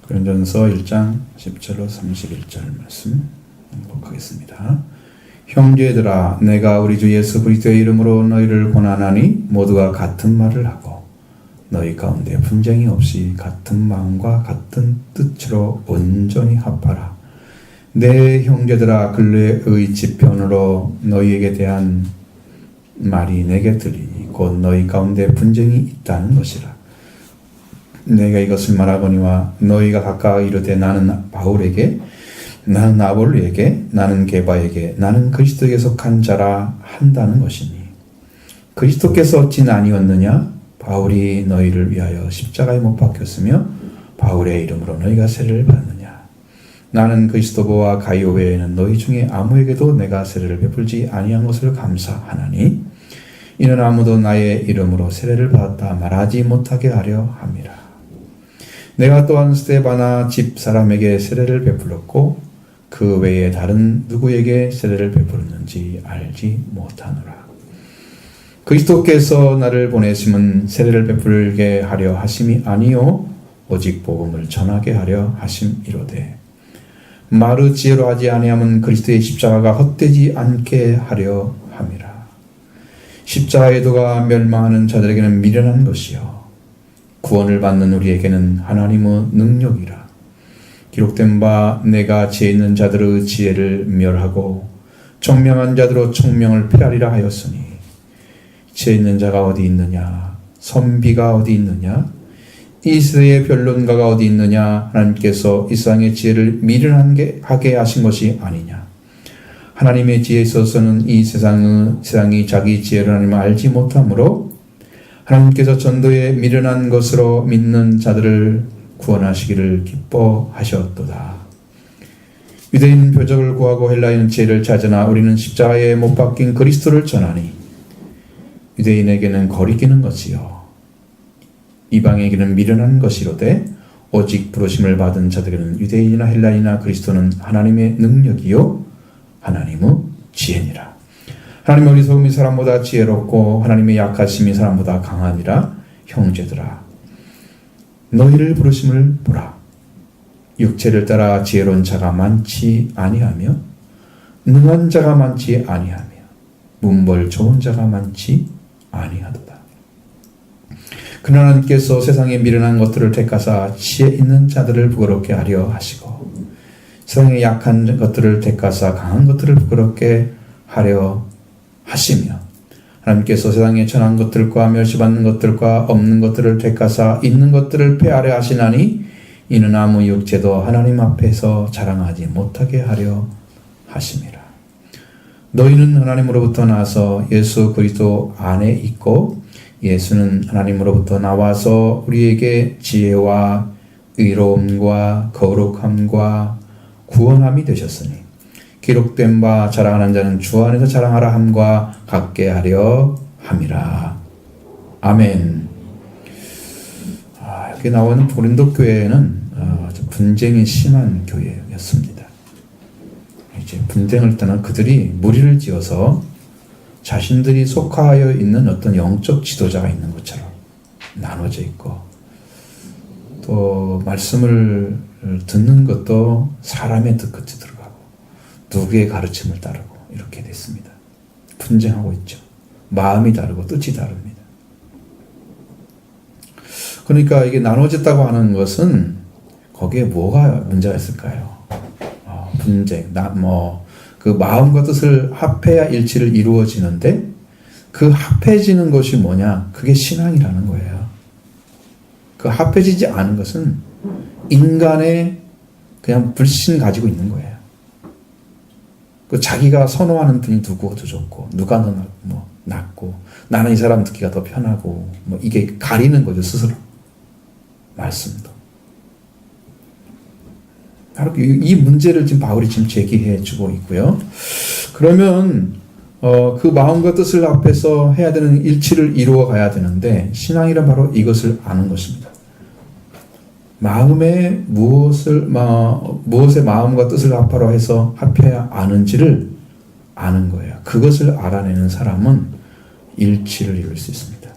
고린도전서 1장 10절로 31절 말씀 보겠습니다. 형제들아, 내가 우리 주 예수 그리스도의 이름으로 너희를 권하나니 모두가 같은 말을 하고 너희 가운데 분쟁이 없이 같은 마음과 같은 뜻으로 온전히 합하라. 내 형제들아, 근래의 지편으로 너희에게 대한 말이 내게 들리니 곧 너희 가운데 분쟁이 있다는 것이라. 내가 이것을 말하거니와 너희가 각각 이르되 나는 바울에게, 나는 아볼로에게, 나는 게바에게, 나는 그리스도에게 속한 자라 한다는 것이니, 그리스도께서 어찌 아니었느냐? 바울이 너희를 위하여 십자가에 못 박혔으며 바울의 이름으로 너희가 세례를 받느냐? 나는 그리스도보와 가이오 외에는 너희 중에 아무에게도 내가 세례를 베풀지 아니한 것을 감사하나니, 이는 아무도 나의 이름으로 세례를 받았다 말하지 못하게 하려 함이라. 내가 또한 스데바나 집 사람에게 세례를 베풀었고 그 외에 다른 누구에게 세례를 베풀었는지 알지 못하노라. 그리스도께서 나를 보내심은 세례를 베풀게 하려 하심이 아니요 오직 복음을 전하게 하려 하심이로되, 말의 지혜로 하지 아니하면 그리스도의 십자가가 헛되지 않게 하려 함이라. 십자가의 도가 멸망하는 자들에게는 미련한 것이요 구원을 받는 우리에게는 하나님의 능력이라. 기록된 바 내가 지혜 있는 자들의 지혜를 멸하고 총명한 자들의 총명을 폐하리라 하였으니, 지혜 있는 자가 어디 있느냐? 선비가 어디 있느냐? 이 세대의 변론가가 어디 있느냐? 하나님께서 이 세상의 지혜를 미련하게 하신 것이 아니냐? 하나님의 지혜에 있어서는 이 세상이 자기 지혜를 하나님을 알지 못하므로 하나님께서 전도에 미련한 것으로 믿는 자들을 구원하시기를 기뻐하셨도다. 유대인 표적을 구하고 헬라인은 지혜를 찾으나 우리는 십자가에 못 박힌 그리스도를 전하니, 유대인에게는 거리끼는 것이요 이방에게는 미련한 것이로되 오직 부르심을 받은 자들에게는 유대인이나 헬라인이나 그리스도는 하나님의 능력이요 하나님의 지혜니라. 하나님의 어리석음이 사람보다 지혜롭고 하나님의 약하심이 사람보다 강하니라. 형제들아, 너희를 부르심을 보라. 육체를 따라 지혜로운 자가 많지 아니하며 능한 자가 많지 아니하며 문벌 좋은 자가 많지 아니하도다. 그러나 하나님께서 세상에 미련한 것들을 택하사 지혜 있는 자들을 부끄럽게 하려 하시고 세상에 약한 것들을 택하사 강한 것들을 부끄럽게 하려 하시며, 하나님께서 세상에 천한 것들과 멸시받는 것들과 없는 것들을 택하사 있는 것들을 폐하려 하시나니, 이는 아무 육체도 하나님 앞에서 자랑하지 못하게 하려 하심이라. 너희는 하나님으로부터 나서 예수 그리스도 안에 있고 예수는 하나님으로부터 나와서 우리에게 지혜와 의로움과 거룩함과 구원함이 되셨으니, 기록된 바 자랑하는 자는 주 안에서 자랑하라 함과 같게 하려 함이라. 아멘. 여기 나오는 고린도 교회는 분쟁이 심한 교회였습니다. 이제 분쟁을 떠나 그들이 무리를 지어서 자신들이 속하여 있는 어떤 영적 지도자가 있는 것처럼 나눠져 있고, 또 말씀을 듣는 것도 사람의 뜻 끝이 들어가고 누구의 가르침을 따르고 이렇게 됐습니다. 분쟁하고 있죠. 마음이 다르고 뜻이 다릅니다. 그러니까 이게 나눠졌다고 하는 것은 거기에 뭐가 문제가 있을까요? 분쟁, 그 마음과 뜻을 합해야 일치를 이루어지는데, 그 합해지는 것이 뭐냐? 그게 신앙이라는 거예요. 그 합해지지 않은 것은 인간의 그냥 불신 가지고 있는 거예요. 그 자기가 선호하는 분이 누구가 더 좋고, 누가 더 낫고, 나는 이 사람 듣기가 더 편하고, 이게 가리는 거죠, 스스로. 말씀도. 바로 이 문제를 지금 바울이 지금 제기해 주고 있고요. 그러면, 그 마음과 뜻을 합해서 해야 되는 일치를 이루어 가야 되는데, 신앙이란 바로 이것을 아는 것입니다. 마음에 무엇의 마음과 뜻을 합하러 해서 합해야 아는지를 아는 거예요. 그것을 알아내는 사람은 일치를 이룰 수 있습니다.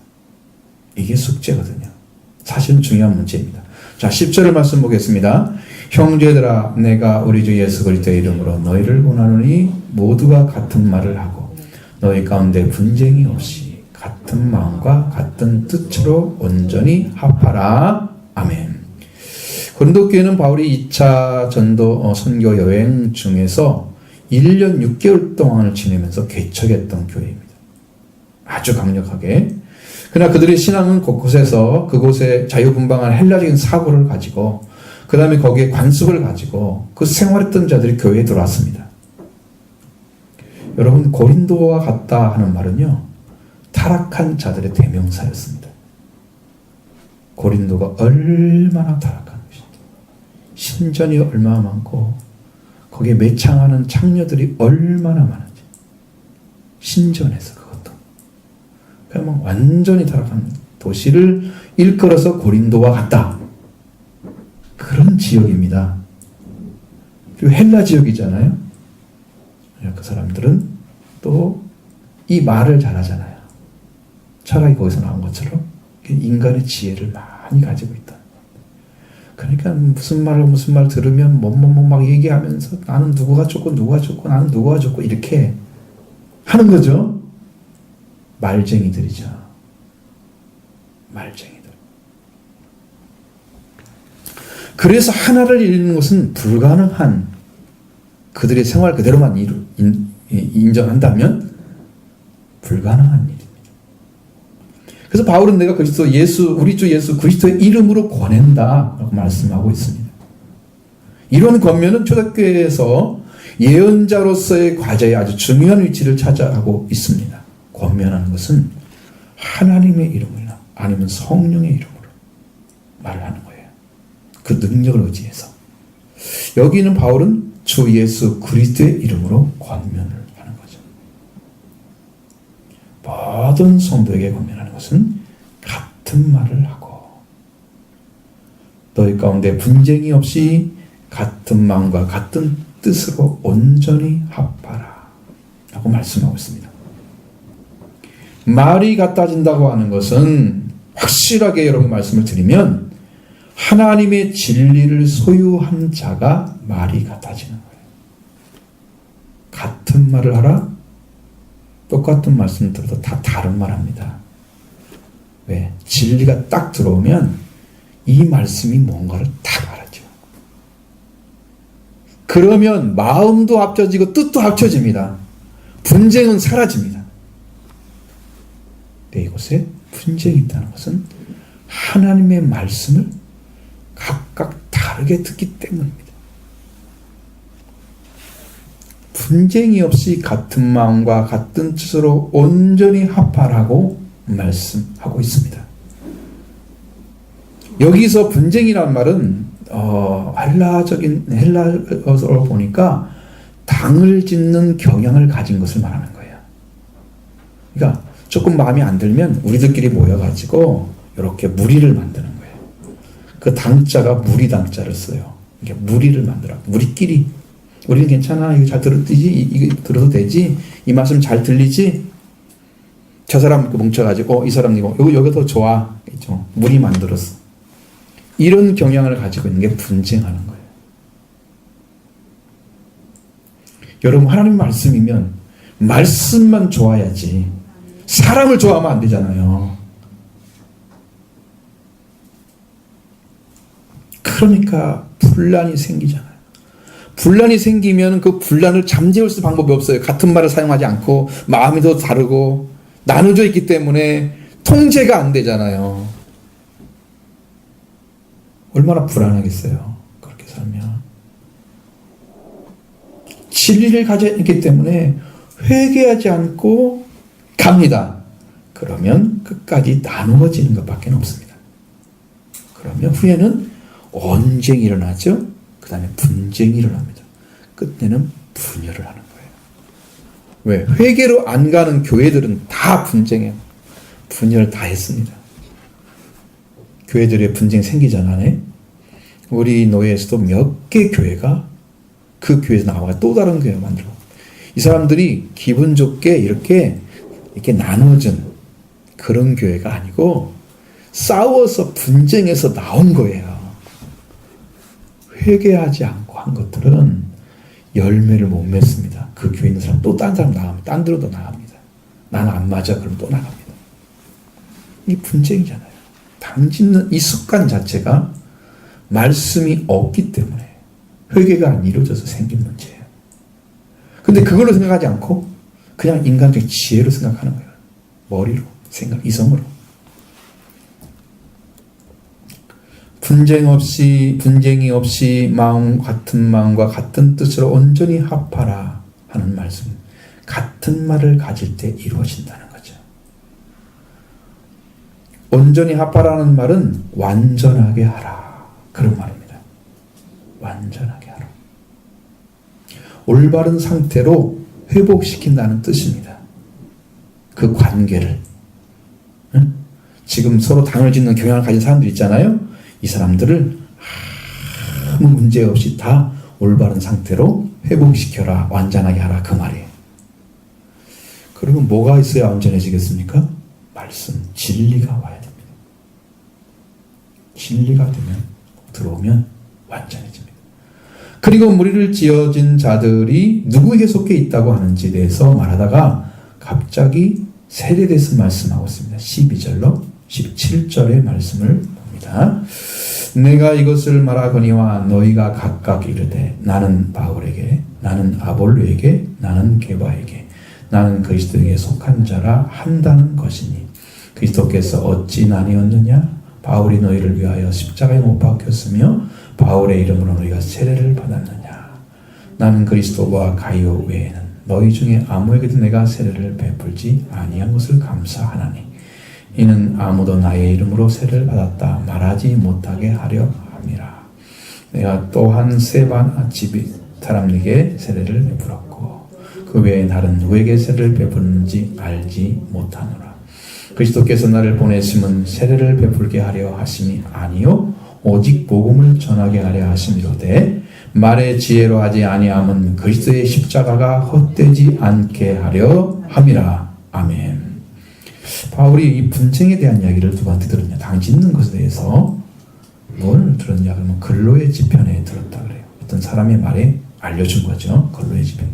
이게 숙제거든요. 사실은 중요한 문제입니다. 자, 10절을 말씀 보겠습니다. 형제들아, 내가 우리 주 예수 그리스도의 이름으로 너희를 권하노니 모두가 같은 말을 하고 너희 가운데 분쟁이 없이 같은 마음과 같은 뜻으로 온전히 합하라. 아멘. 고린도 교회는 바울이 2차 전도 선교 여행 중에서 1년 6개월 동안을 지내면서 개척했던 교회입니다. 아주 강력하게. 그러나 그들의 신앙은 곳곳에서 그곳에 자유분방한 헬라적인 사고를 가지고 그 다음에 거기에 관습을 가지고 그 생활했던 자들이 교회에 들어왔습니다. 여러분, 고린도와 같다 하는 말은요, 타락한 자들의 대명사였습니다. 고린도가 얼마나 타락한 것인지, 신전이 얼마나 많고 거기에 매창하는 창녀들이 얼마나 많은지, 신전에서 그것도 그냥 완전히 타락한 도시를 일컬어서 고린도와 같다, 그런 지역입니다. 그리고 헬라 지역이잖아요. 그 사람들은 또 이 말을 잘하잖아요. 철학이 거기서 나온 것처럼 인간의 지혜를 많이 가지고 있다. 그러니까 무슨 말 들으면 막 얘기하면서 나는 누구가 좋고 나는 누구가 좋고 이렇게 하는 거죠. 말쟁이들이죠. 말쟁이들. 그래서 하나를 잃는 것은 불가능한, 그들의 생활 그대로만 인정한다면 불가능한 일입니다. 그래서 바울은 내가 우리 주 예수 그리스도의 이름으로 권한다 라고 말씀하고 있습니다. 이런 권면은 초대교회에서 예언자로서의 과제에 아주 중요한 위치를 차지하고 있습니다. 권면하는 것은 하나님의 이름이나 아니면 성령의 이름으로 말을 하는 거예요. 그 능력을 의지해서. 여기는 바울은 주 예수 그리스도의 이름으로 권면을 하는 거죠. 모든 성도에게 권면하는 것은 같은 말을 하고 너희 가운데 분쟁이 없이 같은 마음과 같은 뜻으로 온전히 합하라 라고 말씀하고 있습니다. 말이 같아진다고 하는 것은 확실하게 여러분 말씀을 드리면 하나님의 진리를 소유한 자가 말이 같아지는 거예요. 같은 말을 하라? 똑같은 말씀을 들어도 다 다른 말 합니다. 왜? 진리가 딱 들어오면 이 말씀이 뭔가를 다 알아죠. 그러면 마음도 합쳐지고 뜻도 합쳐집니다. 분쟁은 사라집니다. 네, 이곳에 분쟁이 있다는 것은 하나님의 말씀을 각각 다르게 듣기 때문입니다. 분쟁이 없이 같은 마음과 같은 뜻으로 온전히 합하라고 말씀하고 있습니다. 여기서 분쟁이라는 말은 헬라어로 보니까 당을 짓는 경향을 가진 것을 말하는 거예요. 그러니까 조금 마음에 안 들면 우리들끼리 모여가지고 이렇게 무리를 만드는 거예요. 그 당자가 무리당자를 써요. 이게 무리를 만들어. 우리끼리. 우리는 괜찮아. 이거 잘 들어도 되지? 이거 들어도 되지? 이 말씀 잘 들리지? 저 사람 뭉쳐가지고 이 사람 이거 여기 더 좋아. 그렇죠? 무리 만들었어. 이런 경향을 가지고 있는 게 분쟁하는 거예요. 여러분, 하나님 말씀이면 말씀만 좋아야지 사람을 좋아하면 안 되잖아요. 그러니까 분란이 생기잖아요. 분란이 생기면 그 분란을 잠재울 수 방법이 없어요. 같은 말을 사용하지 않고 마음이 더 다르고 나눠져 있기 때문에 통제가 안 되잖아요. 얼마나 불안하겠어요. 그렇게 살면. 진리를 가지고 있기 때문에 회개하지 않고 갑니다. 그러면 끝까지 나누어지는 것밖에 없습니다. 그러면 후에는 언쟁이 일어나죠. 그 다음에 분쟁이 일어납니다. 끝내는 분열을 하는 거예요. 왜? 회개로 안 가는 교회들은 다 분쟁해요. 분열을 다 했습니다. 교회들의 분쟁 생기잖아요. 우리 노예에서도 몇 개 교회가 그 교회에서 나와 또 다른 교회 만들고, 이 사람들이 기분 좋게 이렇게 나눠준 그런 교회가 아니고 싸워서 분쟁해서 나온 거예요. 회개하지 않고 한 것들은 열매를 못 맺습니다. 그 교회 있는 사람 또 딴 사람 나갑니다. 딴 데로도 나갑니다. 나는 안 맞아. 그럼 또 나갑니다. 이 분쟁이잖아요. 당 짓는 이 습관 자체가 말씀이 없기 때문에 회개가 안 이루어져서 생긴 문제예요. 근데 그걸로 생각하지 않고 그냥 인간적인 지혜로 생각하는 거예요. 머리로, 생각, 이성으로. 분쟁이 없이 같은 마음과 같은 뜻으로 온전히 합하라 하는 말씀. 같은 말을 가질 때 이루어진다는 거죠. 온전히 합하라는 말은 완전하게 하라. 그런 말입니다. 완전하게 하라. 올바른 상태로 회복시킨다는 뜻입니다. 그 관계를. 지금 서로 당을 짓는 경향을 가진 사람들 있잖아요. 이 사람들을 아무 문제 없이 다 올바른 상태로 회복시켜라. 완전하게 하라. 그 말이에요. 그러면 뭐가 있어야 완전해지겠습니까? 말씀, 진리가 와야 됩니다. 진리가 들어오면 완전해집니다. 그리고 무리를 지어진 자들이 누구에게 속해 있다고 하는지에 대해서 말하다가 갑자기 세례에 대해서 말씀하고 있습니다. 12절로 17절의 말씀을 봅니다. 내가 이것을 말하거니와 너희가 각각 이르되 나는 바울에게, 나는 아볼로에게, 나는 게바에게, 나는 그리스도에게 속한 자라 한다는 것이니 그리스도께서 어찌 나뉘었느냐? 바울이 너희를 위하여 십자가에 못 박혔으며 바울의 이름으로 너희가 세례를 받았느냐? 나는 그리스도와 가이오 외에는 너희 중에 아무에게도 내가 세례를 베풀지 아니한 것을 감사하나니 이는 아무도 나의 이름으로 세례를 받았다 말하지 못하게 하려 함이라. 내가 또한 세반 집이 사람에게 세례를 베풀었고 그 외에 다른 누구에게 세례를 베푸는지 알지 못하노라. 그리스도께서 나를 보내심은 세례를 베풀게 하려 하심이 아니요 오직 복음을 전하게 하려 하심이로되 말의 지혜로 하지 아니함은 그리스도의 십자가가 헛되지 않게 하려 함이라. 아멘. 바울이 이 분쟁에 대한 이야기를 누구한테 들었냐? 당 짓는 것에 대해서 뭘 들었냐? 그러면 근로의 지편에 들었다 그래요. 어떤 사람의 말에 알려준 거죠. 근로의 지편에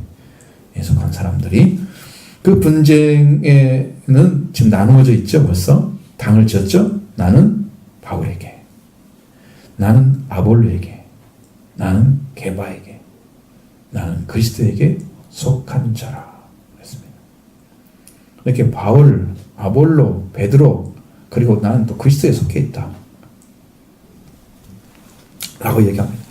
속한 사람들이. 그 분쟁에는 지금 나누어져 있죠. 벌써 당을 지었죠. 나는 바울에게, 나는 아볼로에게, 나는 게바에게, 나는 그리스도에게 속한 자라 그랬습니다. 이렇게 바울, 아볼로, 베드로, 그리고 나는 또 그리스도에 속해 있다 라고 얘기합니다.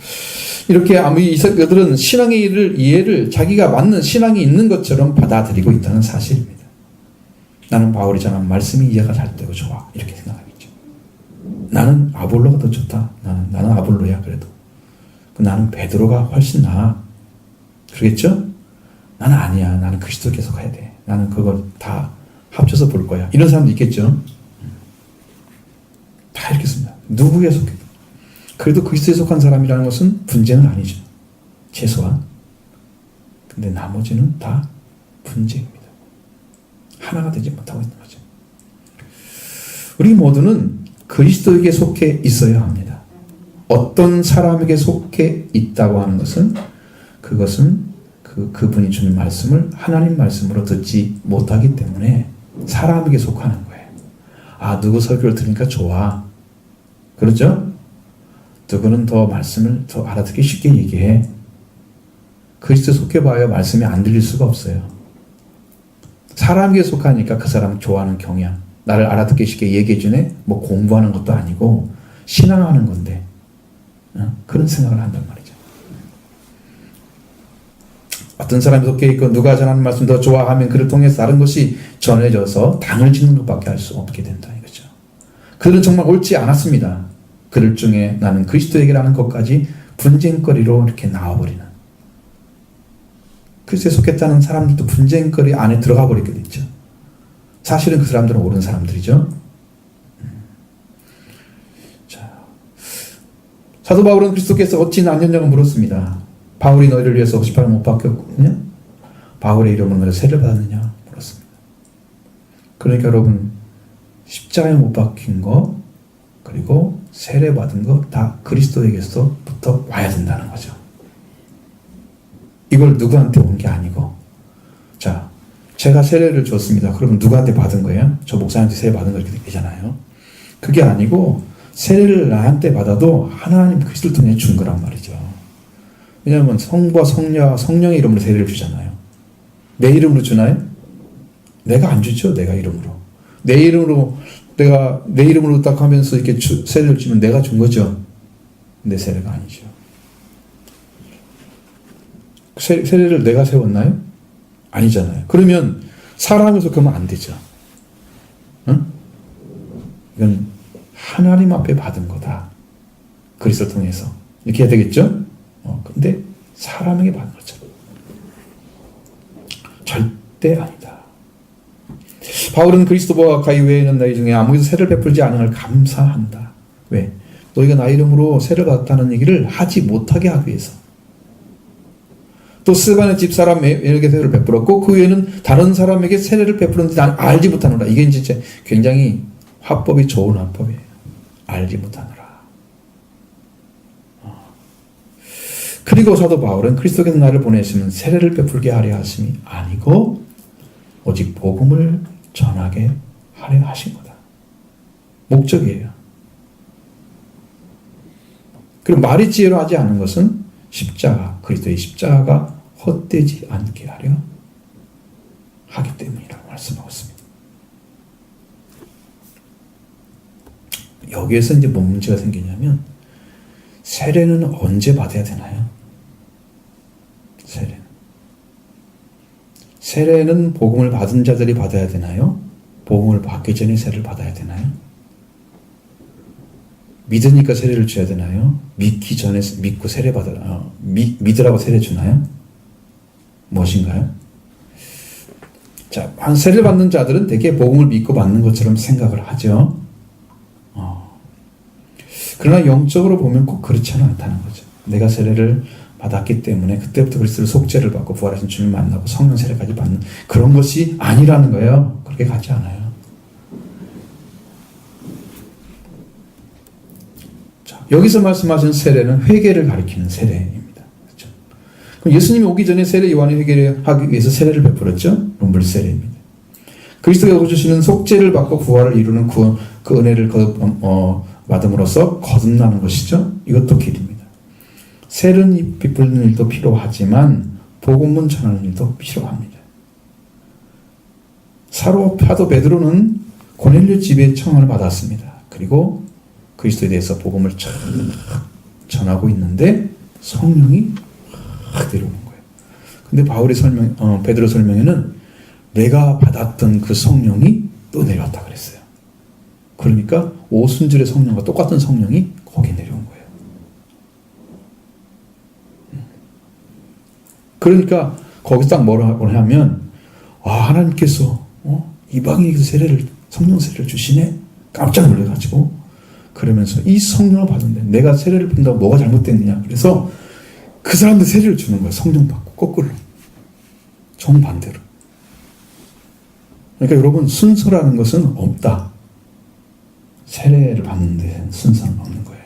이렇게 이들은 신앙의 이해를 자기가 맞는 신앙이 있는 것처럼 받아들이고 있다는 사실입니다. 나는 바울이잖아. 말씀이 이해가 잘 되고 좋아. 이렇게 생각하겠죠. 나는 아볼로가 더 좋다. 나는 아볼로야 그래도. 나는 베드로가 훨씬 나아. 그러겠죠? 나는 아니야. 나는 그리스도 계속 가야 돼. 나는 그걸 다 합쳐서 볼 거야. 이런 사람도 있겠죠? 다 이렇게 씁니다. 누구에 속해? 그래도 그리스도에 속한 사람이라는 것은 분쟁은 아니죠. 최소한. 근데 나머지는 다 분쟁입니다. 하나가 되지 못하고 있는 거죠. 우리 모두는 그리스도에게 속해 있어야 합니다. 어떤 사람에게 속해 있다고 하는 것은 그것은 그분이 주는 말씀을 하나님 말씀으로 듣지 못하기 때문에 사람에게 속하는 거예요. 아, 누구 설교를 들으니까 좋아. 그렇죠? 누구는 더 말씀을 더 알아듣기 쉽게 얘기해. 그리스도에 속해봐야 말씀이 안 들릴 수가 없어요. 사람에게 속하니까 그 사람 좋아하는 경향, 나를 알아듣기 쉽게 얘기해주네. 뭐 공부하는 것도 아니고 신앙하는 건데 그런 생각을 한단 말이죠. 어떤 사람이 속해 있고 누가 전하는 말씀 더 좋아하면 그를 통해서 다른 것이 전해져서 당을 짓는 것밖에 할 수 없게 된다 이거죠. 그들은 정말 옳지 않았습니다. 그들 중에 나는 그리스도에게라는 것까지 분쟁거리로 이렇게 나와버리는, 그리스도에 속했다는 사람들도 분쟁거리 안에 들어가 버리게 됐죠. 사실은 그 사람들은 옳은 사람들이죠. 자, 사도 바울은 그리스도께서 어찌 나뉘었냐고 물었습니다. 바울이 너희를 위해서 58을 못 박혔느냐? 바울의 이름으로 너희가 세례를 받았느냐? 물었습니다. 그러니까 여러분, 십자가에 못 박힌 거, 그리고 세례받은 거 다 그리스도에게서부터 와야 된다는 거죠. 이걸 누구한테 온 게 아니고, 자, 제가 세례를 줬습니다. 그러면 누구한테 받은 거예요? 저 목사님한테 세례 받은 거 이렇게 되잖아요. 그게 아니고 세례를 나한테 받아도 하나님 그리스도를 통해 준 거란 말이죠. 왜냐하면 성부와 성령의 이름으로 세례를 주잖아요. 내 이름으로 주나요? 내가 안 주죠. 내가 이름으로. 내 이름으로 딱 하면서 이렇게 세례를 주면 내가 준 거죠. 내 세례가 아니죠. 세례를 내가 세웠나요? 아니잖아요. 그러면 사람에서 그러면 안 되죠. 응? 이건 하나님 앞에 받은 거다. 그리스도 통해서. 이렇게 해야 되겠죠? 근데 사람에게 받은 거죠. 절대 아니다. 바울은 그리스도와 가까이 외에 있는 너희 중에 아무에도 세례를 베풀지 않은 걸 감사한다. 왜? 너희가 나 이름으로 세례를 받았다는 얘기를 하지 못하게 하기 위해서. 또 스가랴 집사람에게 세례를 베풀었고 그 외에는 다른 사람에게 세례를 베푸는지 알지 못하노라. 이게 진짜 굉장히 화법이 좋은 화법이에요. 알지 못하노라. 그리고 사도 바울은 그리스도께서 나를 보내시면 세례를 베풀게 하려 하심이 아니고 오직 복음을 전하게 하려 하신 거다. 목적이에요. 그리고 말이 지혜로 하지 않은 것은 십자가, 그리스도의 십자가가 헛되지 않게 하려 하기 때문이라고 말씀하고 있습니다. 여기에서 이제 뭔 문제가 생기냐면 세례는 언제 받아야 되나요? 세례는 복음을 받은 자들이 받아야 되나요? 복음을 받기 전에 세례를 받아야 되나요? 믿으니까 세례를 줘야 되나요? 믿기 전에 믿고 믿으라고 세례 주나요? 무엇인가요? 자, 한 세례를 받는 자들은 되게 복음을 믿고 받는 것처럼 생각을 하죠. 그러나 영적으로 보면 꼭 그렇지는 않다는 거죠. 내가 세례를 받았기 때문에 그때부터 그리스도를 속죄를 받고 부활하신 주님을 만나고 성령 세례까지 받는 그런 것이 아니라는 거예요. 그렇게 가지 않아요. 자, 여기서 말씀하신 세례는 회개를 가리키는 세례입니다. 그렇죠? 그럼 예수님이 오기 전에 세례 요한의 회개를 하기 위해서 세례를 베풀었죠. 물세례입니다. 그리스도가 주시는 속죄를 받고 부활을 이루는 그 은혜를 받음으로써 거듭나는 것이죠. 이것도 길입니다. 세례를 베푸는 일도 필요하지만 복음문 전하는 일도 필요합니다. 사도 베드로는 고넬료 집에 청을 받았습니다. 그리고 그리스도에 대해서 복음을 쫙 전하고 있는데 성령이 확 내려오는 거예요. 근데 바울의 베드로 설명에는 내가 받았던 그 성령이 또 내려왔다 그랬어요. 그러니까 오순절의 성령과 똑같은 성령이 거기 내려온 거예요. 그러니까 거기서 딱 뭐라고 하면 하나님께서 이방인에게서 성령 세례를 주시네? 깜짝 놀라가지고 그러면서 이 성령을 받는데 내가 세례를 받는다고 뭐가 잘못됐느냐? 그래서 그 사람들 세례를 주는 거예요. 성령 받고 거꾸로 정반대로. 그러니까 여러분 순서라는 것은 없다. 세례를 받는 데는 순서는 없는 거예요.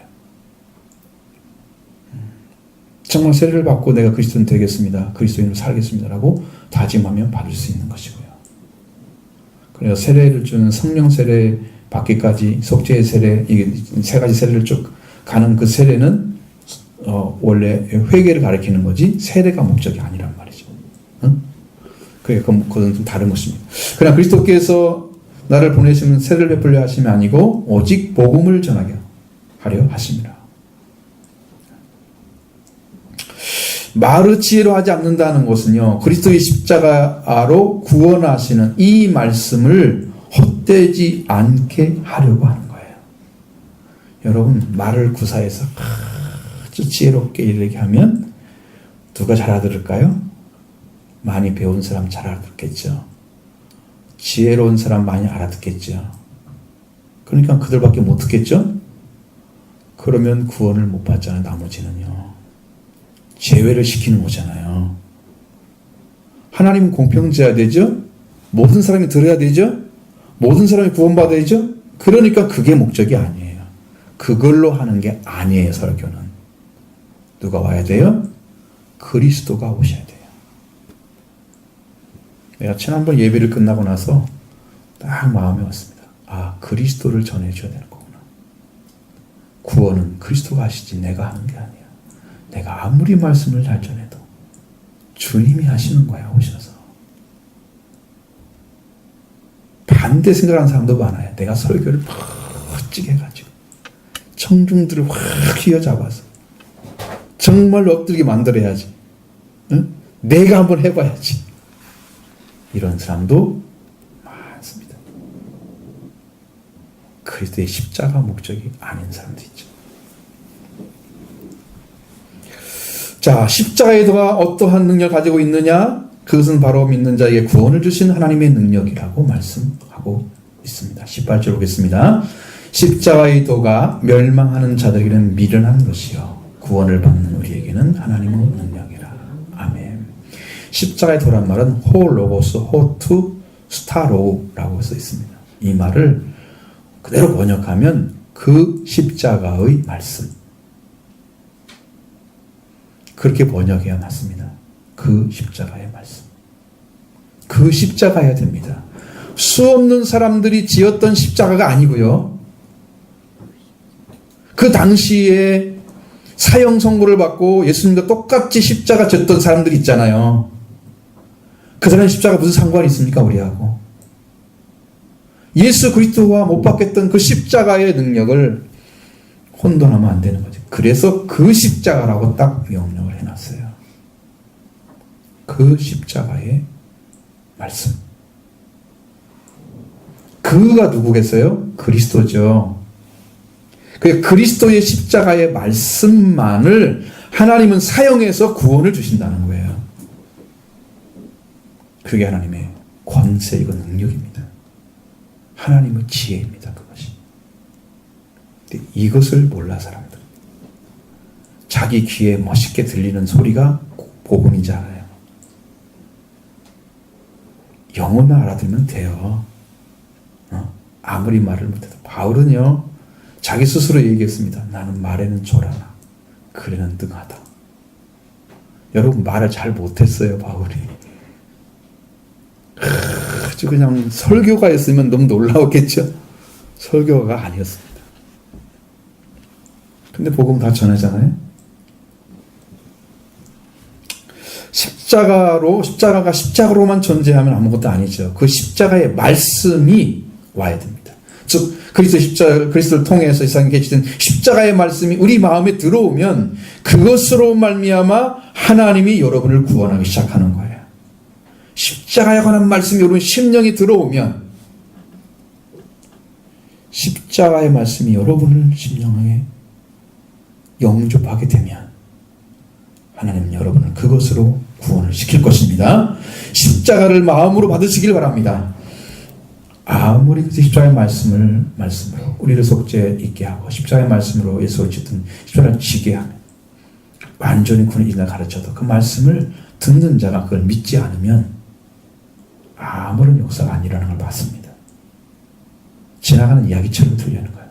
정말 세례를 받고 내가 그리스도인 되겠습니다. 그리스도인으로 살겠습니다라고 다짐하면 받을 수 있는 것이고요. 그래서 세례를 주는 성령 세례 받기까지 속죄의 세례, 이게 세 가지 세례를 쭉 가는 그 세례는 원래 회개를 가리키는 거지 세례가 목적이 아니란 말이죠. 그건 좀 다른 것입니다. 그러나 그리스도께서 나를 보내시면 세례를 베풀려 하심이 아니고 오직 복음을 전하게 하려 하심이라. 말의 지혜로 하지 않는다는 것은요, 그리스도의 십자가로 구원하시는 이 말씀을 헛되지 않게 하려고 하는 거예요. 여러분, 말을 구사해서 아주 지혜롭게 얘기하면 누가 잘 알아들을까요? 많이 배운 사람 잘 알아듣겠죠. 지혜로운 사람 많이 알아듣겠죠. 그러니까 그들밖에 못 듣겠죠? 그러면 구원을 못 받잖아요. 나머지는요. 제외를 시키는 거잖아요. 하나님은 공평제야 되죠? 모든 사람이 들어야 되죠? 모든 사람이 구원받아야죠? 그러니까 그게 목적이 아니에요. 그걸로 하는 게 아니에요. 설교는 누가 와야 돼요? 그리스도가 오셔야 돼요. 내가 지난번 예배를 끝나고 나서 딱 마음에 왔습니다. 아, 그리스도를 전해줘야 되는 거구나. 구원은 그리스도가 하시지 내가 하는 게 아니야. 내가 아무리 말씀을 잘 전해도 주님이 하시는 거야, 오셔서. 반대 생각하는 사람도 많아요. 내가 설교를 멋지게 해가지고 청중들을 확 휘어잡아서 정말 엎드리게 만들어야지. 응? 내가 한번 해봐야지. 이런 사람도 많습니다. 그리스도의 십자가 목적이 아닌 사람도 있죠. 자, 십자가의 도가 어떠한 능력을 가지고 있느냐? 그것은 바로 믿는 자에게 구원을 주신 하나님의 능력이라고 말씀하고 있습니다. 18절 보겠습니다. 십자가의 도가 멸망하는 자들에게는 미련한 것이요 구원을 받는 우리에게는 하나님의 능력이라. 아멘. 십자가의 도란 말은 호로고스 호투 스타로라고 써 있습니다. 이 말을 그대로 번역하면 그 십자가의 말씀, 그렇게 번역해야 맞습니다. 그 십자가의 말씀, 그 십자가여야 됩니다. 수없는 사람들이 지었던 십자가가 아니고요, 그 당시에 사형 선고를 받고 예수님과 똑같이 십자가 졌던 사람들이 있잖아요. 그 사람의 십자가 무슨 상관이 있습니까, 우리하고? 예수 그리스도와 못 받겠던 그 십자가의 능력을 혼돈하면 안 되는 거죠. 그래서 그 십자가라고 딱 명령을 해놨어요. 그 십자가의 말씀. 그가 누구겠어요? 그리스도죠. 그리스도의 십자가의 말씀만을 하나님은 사용해서 구원을 주신다는 거예요. 그게 하나님의 권세이고 능력입니다. 하나님의 지혜입니다. 그것이. 근데 이것을 몰라 사람들. 자기 귀에 멋있게 들리는 소리가 복음인지 알아요. 영어만 알아들으면 돼요. 아무리 말을 못해도. 바울은요, 자기 스스로 얘기했습니다. 나는 말에는 졸하나 글에는 능하다. 여러분, 말을 잘 못했어요, 바울이. 아주 그냥 설교가였으면 너무 놀라웠겠죠. 설교가 아니었습니다. 근데 복음 다 전하잖아요. 십자가가 십자가로만 존재하면 아무것도 아니죠. 그 십자가의 말씀이 와야 됩니다. 즉 그리스도를 통해서 이 세상에 계시된 십자가의 말씀이 우리 마음에 들어오면 그것으로 말미암아 하나님이 여러분을 구원하기 시작하는 거예요. 십자가에 관한 말씀이 여러분 심령에 들어오면, 십자가의 말씀이 여러분을 심령에 영접하게 되면 하나님은 여러분을 그것으로 구원을 시킬 것입니다. 십자가를 마음으로 받으시길 바랍니다. 아무리 그 십자가의 말씀으로 우리를 속죄 있게 하고 십자가의 말씀으로 예수를 짓든 십자가를 지게 하면 완전히 구원의 인을 가르쳐도 그 말씀을 듣는 자가 그걸 믿지 않으면 아무런 역사가 안 일어나는 걸 봤습니다. 지나가는 이야기처럼 들리는 거예요.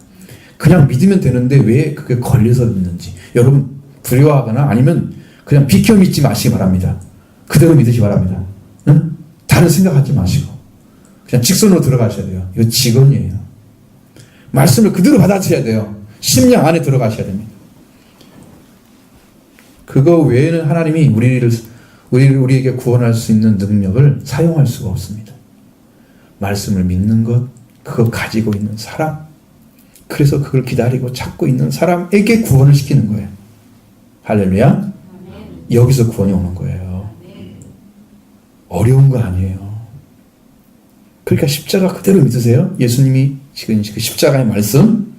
그냥 믿으면 되는데 왜 그게 걸려서 믿는지 여러분 두려워하거나 아니면 그냥 비켜 믿지 마시기 바랍니다. 그대로 믿으시기 바랍니다. 응? 다른 생각하지 마시고 그냥 직선으로 들어가셔야 돼요. 이거 직언이에요. 말씀을 그대로 받아들여야 돼요. 심령 안에 들어가셔야 됩니다. 그거 외에는 하나님이 우리에게 구원할 수 있는 능력을 사용할 수가 없습니다. 말씀을 믿는 것, 그거 가지고 있는 사람, 그래서 그걸 기다리고 찾고 있는 사람에게 구원을 시키는 거예요. 할렐루야. 여기서 구원이 오는 거예요. 어려운 거 아니에요. 그러니까 십자가 그대로 믿으세요. 예수님이 지금 그 십자가의 말씀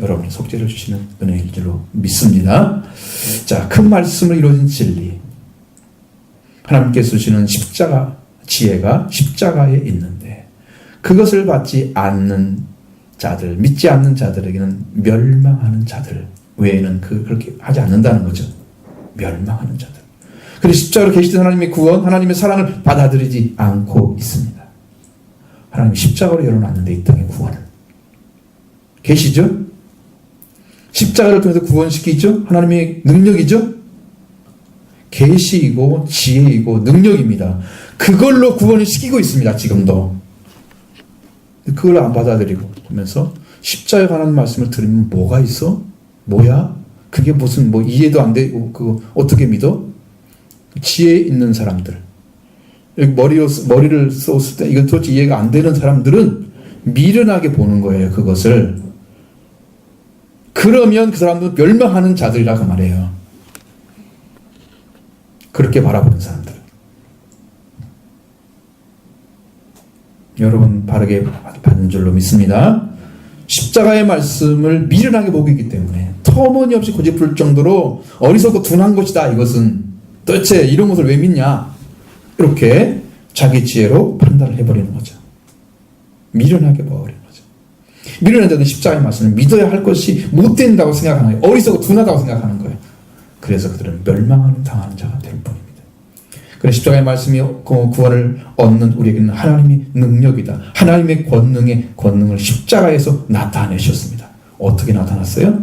여러분이 속죄를 주시는 은혜일 줄로 믿습니다. 자, 큰 말씀을 이루어진 진리, 하나님께서 주시는 십자가 지혜가 십자가에 있는데 그것을 받지 않는 자들, 믿지 않는 자들에게는 멸망하는 자들 외에는 그렇게 하지 않는다는 거죠. 멸망하는 자들. 그래서 십자가로 계시던 하나님의 구원, 하나님의 사랑을 받아들이지 않고 있습니다. 하나님이 십자가로 열어놨는데 이 땅의 구원을. 계시죠? 십자가를 통해서 구원시키죠. 하나님의 능력이죠. 계시이고 지혜이고 능력입니다. 그걸로 구원을 시키고 있습니다. 지금도. 그걸 안 받아들이고 보면서 십자가에 관한 말씀을 들으면 뭐가 있어? 뭐야? 그게 무슨 뭐 이해도 안 되고 그거 어떻게 믿어? 지혜 있는 사람들, 여기 머리를 썼을 때 이건 도대체 이해가 안 되는 사람들은 미련하게 보는 거예요. 그것을. 그러면 그 사람들은 멸망하는 자들이라고 말해요. 그렇게 바라보는 사람들. 여러분 바르게 받는 줄로 믿습니다. 십자가의 말씀을 미련하게 보고 있기 때문에 터무니없이 고집을 정도로 어리석고 둔한 것이다. 이것은 도대체 이런 것을 왜 믿냐? 이렇게 자기 지혜로 판단을 해버리는 거죠. 미련하게 봐버리는 거죠. 미련한 자는 십자가의 말씀을 믿어야 할 것이 못 된다고 생각하는 거예요. 어리석고 둔하다고 생각하는 거예요. 그래서 그들은 멸망하는 당하는 자가 될 뿐입니다. 그래서 십자가의 말씀이 구원을 얻는 우리에게는 하나님의 능력이다. 하나님의 권능을 십자가에서 나타내셨습니다. 어떻게 나타났어요?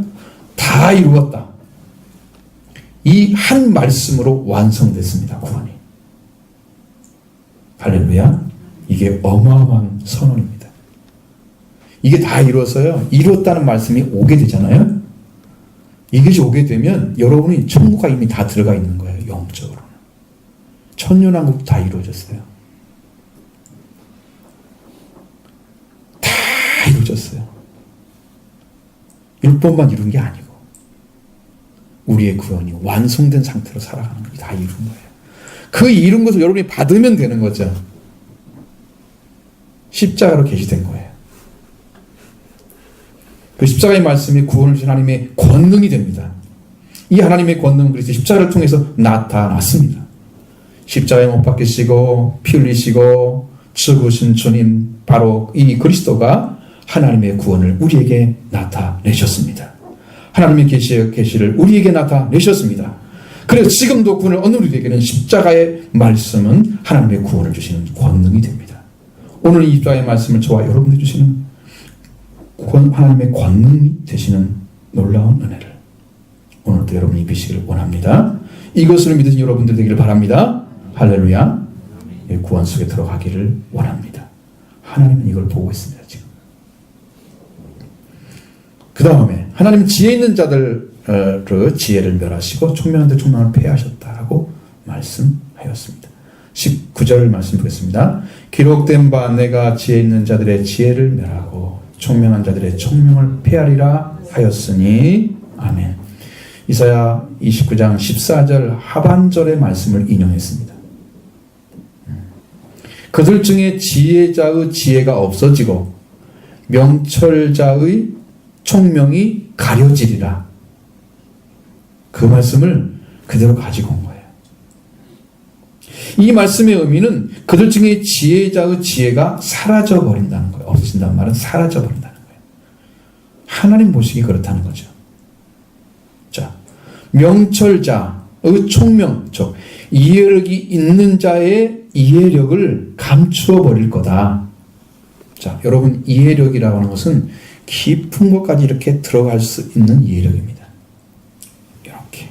다 이루었다. 이 한 말씀으로 완성됐습니다. 구원이. 할렐루야. 이게 어마어마한 선언입니다. 이게 다 이루어서요. 이루었다는 말씀이 오게 되잖아요. 이것이 오게 되면 여러분이 천국과 이미 다 들어가 있는 거예요. 영적으로. 천년왕국도 다 이루어졌어요. 다 이루어졌어요. 율법만 이룬 게 아니고 우리의 구원이 완성된 상태로 살아가는 것이 다 이룬 거예요. 그 이룬 것을 여러분이 받으면 되는 거죠. 십자가로 계시된 거예요. 그 십자가의 말씀이 구원을 주신 하나님의 권능이 됩니다. 이 하나님의 권능은 그리스도 십자가를 통해서 나타났습니다. 십자가에 못 박히시고 피 흘리시고 죽으신 주님, 바로 이 그리스도가 하나님의 구원을 우리에게 나타내셨습니다. 하나님의 계시를 우리에게 나타내셨습니다. 그래서 지금도 구원을 얻는 우리에게는 십자가의 말씀은 하나님의 구원을 주시는 권능이 됩니다. 오늘 이 십자가의 말씀을 저와 여러분이 주시는 하나님의 권능이 되시는 놀라운 은혜를 오늘도 여러분이 입으시기를 원합니다. 이것을 믿으신 여러분들 되기를 바랍니다. 할렐루야. 구원 속에 들어가기를 원합니다. 하나님은 이걸 보고 있습니다. 지금. 그 다음에 하나님은 지혜 있는 자들의 지혜를 멸하시고 총명한 자 총명을 폐하셨다라고 말씀하였습니다. 19절 말씀 보겠습니다. 기록된 바 내가 지혜 있는 자들의 지혜를 멸하고 총명한 자들의 총명을 폐하리라 하였으니 아멘. 이사야 29장 14절 하반절의 말씀을 인용했습니다. 그들 중에 지혜자의 지혜가 없어지고 명철자의 총명이 가려지리라. 그 말씀을 그대로 가지고 온 거예요. 이 말씀의 의미는 그들 중에 지혜자의 지혜가 사라져버린다는 거예요. 없어진다는 말은 사라져버린다는 거예요. 하나님 보시기 그렇다는 거죠. 자, 명철자의 총명, 즉 이해력이 있는 자의 이해력을 감추어 버릴 거다. 자, 여러분 이해력이라고 하는 것은 깊은 곳까지 이렇게 들어갈 수 있는 이해력입니다. 이렇게.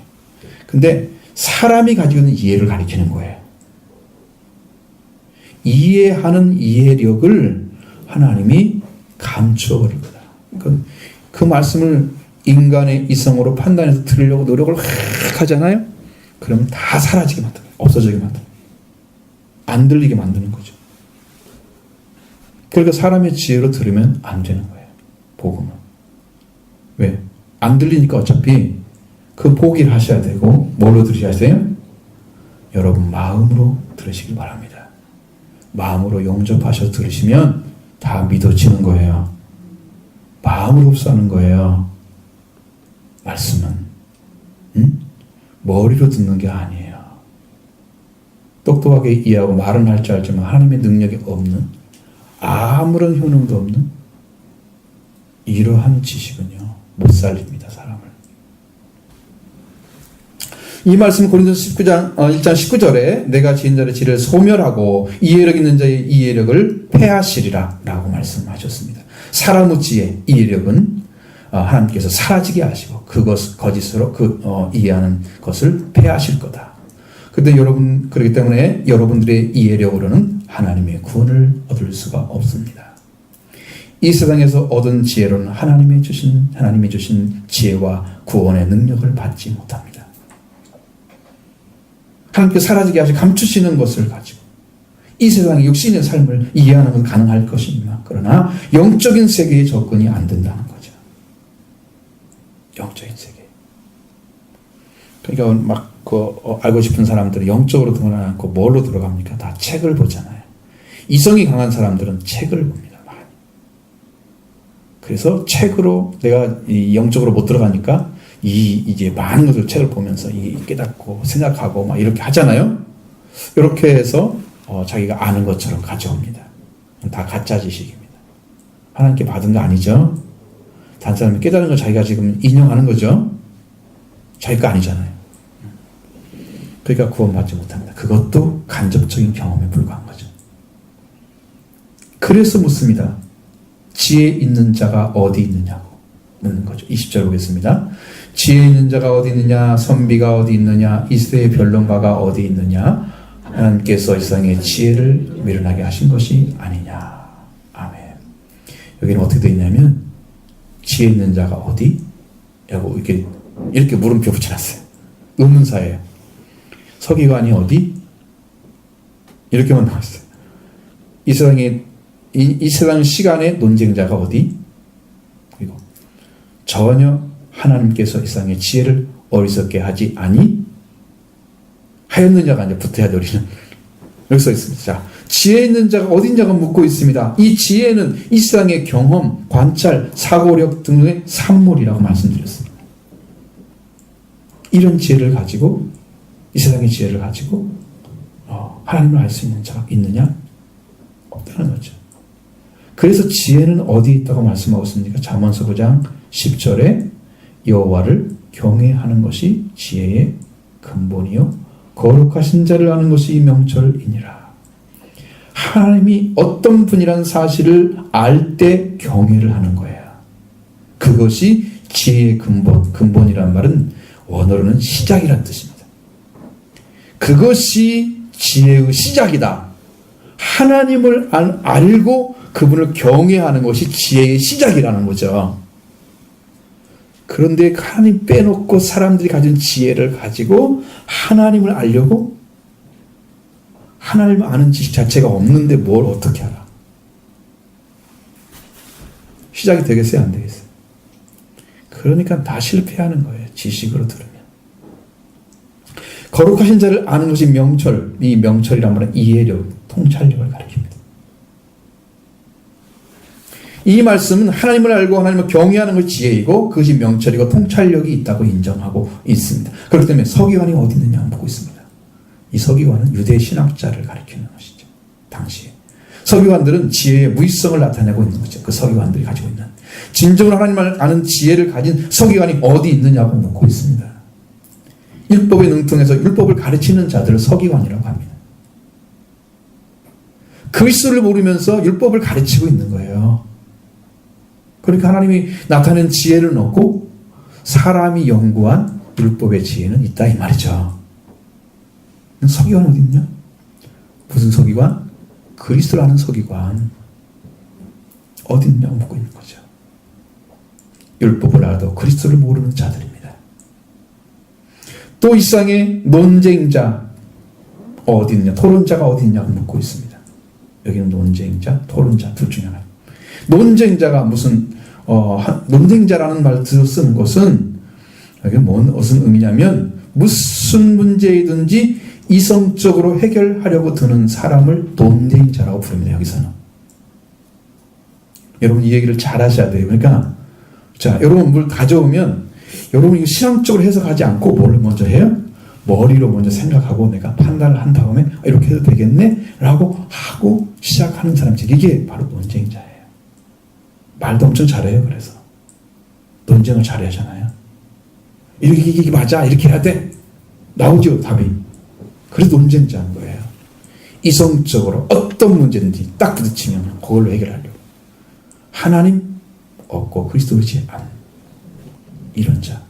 근데 사람이 가지고 있는 이해를 가리키는 거예요. 이해하는 이해력을 하나님이 감추어 버릴 거다. 그러니까 그 말씀을 인간의 이성으로 판단해서 들으려고 노력을 하잖아요. 그러면 다 사라지게 만들어요. 없어지게 만들어요. 안 들리게 만드는 거죠. 그러니까 사람의 지혜로 들으면 안 되는 거예요. 복음은. 왜? 안 들리니까 어차피 그 포기를 하셔야 되고 뭘로 들으셔야 돼요? 여러분 마음으로 들으시길 바랍니다. 마음으로 영접하셔서 들으시면 다 믿어지는 거예요. 마음으로 흡수하는 거예요. 말씀은. 머리로 듣는 게 아니에요. 똑똑하게 이해하고 말은 할 줄 알지만 하나님의 능력이 없는, 아무런 효능도 없는 이러한 지식은요 못 살립니다. 사람을. 이 말씀 고린도서 1장 19절에 내가 지혜자의 지혜를 소멸하고 이해력 있는 자의 이해력을 폐하시리라 라고 말씀하셨습니다. 사람의 지혜, 이해력은 하나님께서 사라지게 하시고 그것 거짓으로 이해하는 것을 폐하실 거다. 근데 그렇기 때문에 여러분들의 이해력으로는 하나님의 구원을 얻을 수가 없습니다. 이 세상에서 얻은 지혜로는 하나님이 주신 지혜와 구원의 능력을 받지 못합니다. 하나님께서 사라지게 하시 감추시는 것을 가지고 이 세상의 육신의 삶을 이해하는 건 가능할 것이지만 그러나 영적인 세계에 접근이 안 된다는 거죠. 영적인 세계. 그러니까 막 알고 싶은 사람들은 영적으로 들어가지 않고 뭘로 들어갑니까? 다 책을 보잖아요. 이성이 강한 사람들은 책을 봅니다. 많이. 그래서 책으로 내가 영적으로 못 들어가니까 이제 많은 것을 책을 보면서 깨닫고 생각하고 막 이렇게 하잖아요. 이렇게 해서 자기가 아는 것처럼 가져옵니다. 다 가짜 지식입니다. 하나님께 받은 거 아니죠? 다른 사람이 깨달은 거 자기가 지금 인용하는 거죠? 자기 거 아니잖아요. 그러니까 구원받지 못합니다. 그것도 간접적인 경험에 불과한 거죠. 그래서 묻습니다. 지혜 있는 자가 어디 있느냐고 묻는 거죠. 20절 보겠습니다. 지혜 있는 자가 어디 있느냐, 선비가 어디 있느냐, 이스라엘 변론가가 어디 있느냐, 하나님께서 이 세상에 지혜를 미련하게 하신 것이 아니냐. 아멘. 여기는 어떻게 되어 있냐면 지혜 있는 자가 어디? 라고 이렇게 물음표 붙여놨어요. 의문사예요. 서기관이 어디? 이렇게만 나왔어요. 이 세상 시간의 논쟁자가 어디? 그리고 전혀 하나님께서 이 세상의 지혜를 어리석게 하지 아니 하였느냐가 이제 붙어야 돼. 우리는 여기 써 있습니다. 자, 지혜 있는 자가 어딘자가 묻고 있습니다. 이 지혜는 이 세상의 경험, 관찰, 사고력 등의 산물이라고 말씀드렸습니다. 이런 지혜를 가지고 이 세상의 지혜를 가지고 하나님을 알 수 있는 자가 있느냐? 없다는 거죠. 그래서 지혜는 어디 있다고 말씀하고 있습니까? 잠언서 9장 10절에 여호와를 경외하는 것이 지혜의 근본이요 거룩하신 자를 아는 것이 명철이니라. 하나님이 어떤 분이라는 사실을 알 때 경외를 하는 거예요. 그것이 지혜의 근본이란 말은 원어로는 시작이란 뜻입니다. 그것이 지혜의 시작이다. 하나님을 알고 그분을 경외하는 것이 지혜의 시작이라는 거죠. 그런데 하나님 빼놓고 사람들이 가진 지혜를 가지고 하나님을 알려고 하나님을 아는 지식 자체가 없는데 뭘 어떻게 알아? 시작이 되겠어요? 안 되겠어요? 그러니까 다 실패하는 거예요. 지식으로 들으면. 거룩하신 자를 아는 것이 명철. 이 명철이란 말은 이해력, 통찰력을 가리킵니다. 이 말씀은 하나님을 알고 하나님을 경외하는 것이 지혜이고 그것이 명철이고 통찰력이 있다고 인정하고 있습니다. 그렇기 때문에 서기관이 어디 있느냐 묻고 있습니다. 이 서기관은 유대 신학자를 가리키는 것이죠. 당시에. 서기관들은 지혜의 무의성을 나타내고 있는 거죠. 그 서기관들이 가지고 있는. 진정으로 하나님을 아는 지혜를 가진 서기관이 어디 있느냐고 묻고 있습니다. 율법에 능통해서 율법을 가르치는 자들을 서기관이라고 합니다. 그리스도를 모르면서 율법을 가르치고 있는 거예요. 그러니까 하나님이 나타낸 지혜는 없고 사람이 연구한 율법의 지혜는 있다 이 말이죠. 서기관 어디 있냐? 무슨 서기관? 그리스도를 아는 서기관 어디 있냐고 묻고 있는 거죠. 율법을 알아도 그리스도를 모르는 자들입니다. 또 이 세상에 논쟁자 어디 있냐? 토론자가 어디 있냐고 묻고 있습니다. 여기는 논쟁자, 토론자 둘 중에 하나. 논쟁자가 무슨 논쟁자라는 말을 쓰는 것은 이게 무슨 의미냐면 무슨 문제이든지 이성적으로 해결하려고 드는 사람을 논쟁자라고 부릅니다. 여기서는. 여러분 이 얘기를 잘 하셔야 돼요. 그러니까 자, 여러분 뭘 가져오면 여러분 이거 실험적으로 해석하지 않고 뭘 먼저 해요? 머리로 먼저 생각하고 내가 판단을 한 다음에 이렇게 해도 되겠네? 라고 하고 시작하는 사람들. 이게 바로 논쟁자예요. 말도 엄청 잘해요. 그래서 논쟁을 잘해야 하잖아요. 이게 맞아. 이렇게 해야 돼. 나오죠. 답이. 그래서 논쟁자인 거예요. 이성적으로 어떤 문제든지 딱 부딪히면 그걸로 해결하려고. 하나님 없고 그리스도 의지 안. 이런 자.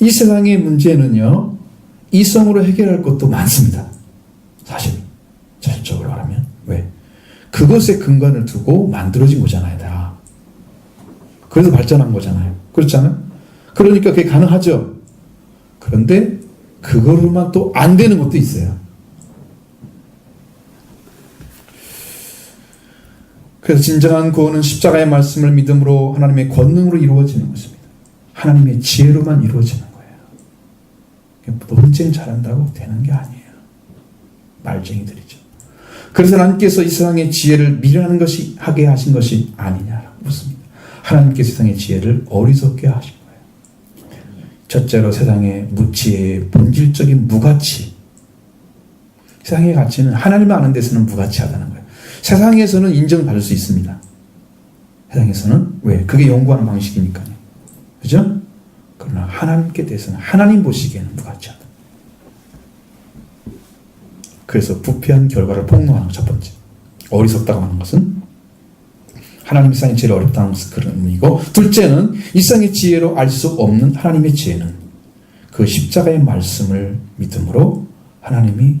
이 세상의 문제는요, 이성으로 해결할 것도 많습니다. 사실적으로 말하면. 왜? 그것에 근간을 두고 만들어진 거잖아요, 다. 그래서 발전한 거잖아요. 그렇잖아요? 그러니까 그게 가능하죠. 그런데 그거로만 또 안 되는 것도 있어요. 그래서 진정한 구원은 십자가의 말씀을 믿음으로 하나님의 권능으로 이루어지는 것입니다. 하나님의 지혜로만 이루어지는 거예요. 논쟁 잘한다고 되는 게 아니에요. 말쟁이들이죠. 그래서 하나님께서 이 세상의 지혜를 미련하는 것이 하게 하신 것이 아니냐라고 묻습니다. 하나님께서 세상의 지혜를 어리석게 하신 거예요. 첫째로 세상의 무지의 본질적인 무가치. 세상의 가치는 하나님을 아는 데서는 무가치하다는 거예요. 세상에서는 인정받을 수 있습니다. 세상에서는 왜? 그게 연구하는 방식이니까요. 그죠? 그러나 하나님께 대해서는 하나님 보시기에는 무가치하다. 그래서 부패한 결과를 폭로하는 것 첫 번째. 어리석다고 하는 것은 하나님의 세상의 지혜를 어렵다는 것은 그런 의미고, 둘째는 이 세상의 지혜로 알 수 없는 하나님의 지혜는 그 십자가의 말씀을 믿음으로 하나님의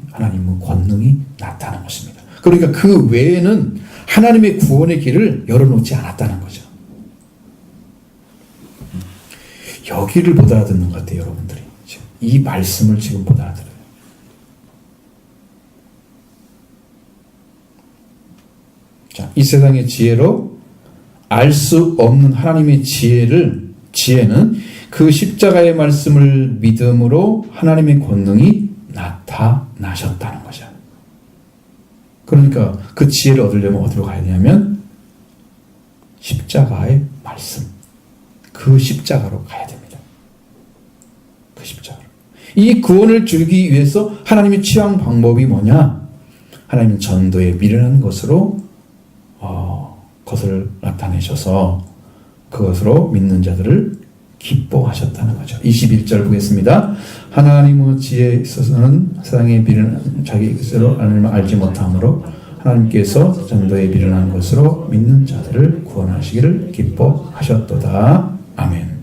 권능이 나타나는 것입니다. 그러니까 그 외에는 하나님의 구원의 길을 열어놓지 않았다는 거죠. 여기를 못 알아듣는 것 같아요, 여러분들이. 이 말씀을 지금 못 알아들어요. 자, 이 세상의 지혜로 알 수 없는 하나님의 지혜는 그 십자가의 말씀을 믿음으로 하나님의 권능이 나타나셨다는 거죠. 그러니까 그 지혜를 얻으려면 어디로 가야 되냐면 십자가의 말씀, 그 십자가로 가야 됩니다. 그 십자가로. 이 구원을 주기 위해서 하나님의 취한 방법이 뭐냐? 하나님은 전도에 미련한 것으로 것을 나타내셔서 그것으로 믿는 자들을 기뻐하셨다는 거죠. 21절 보겠습니다. 하나님의 지혜에 있어서는 세상에 미련한 자기 것으로 하나님을 알지 못함으로 하나님께서 전도에 미련한 것으로 믿는 자들을 구원하시기를 기뻐하셨도다. 아멘.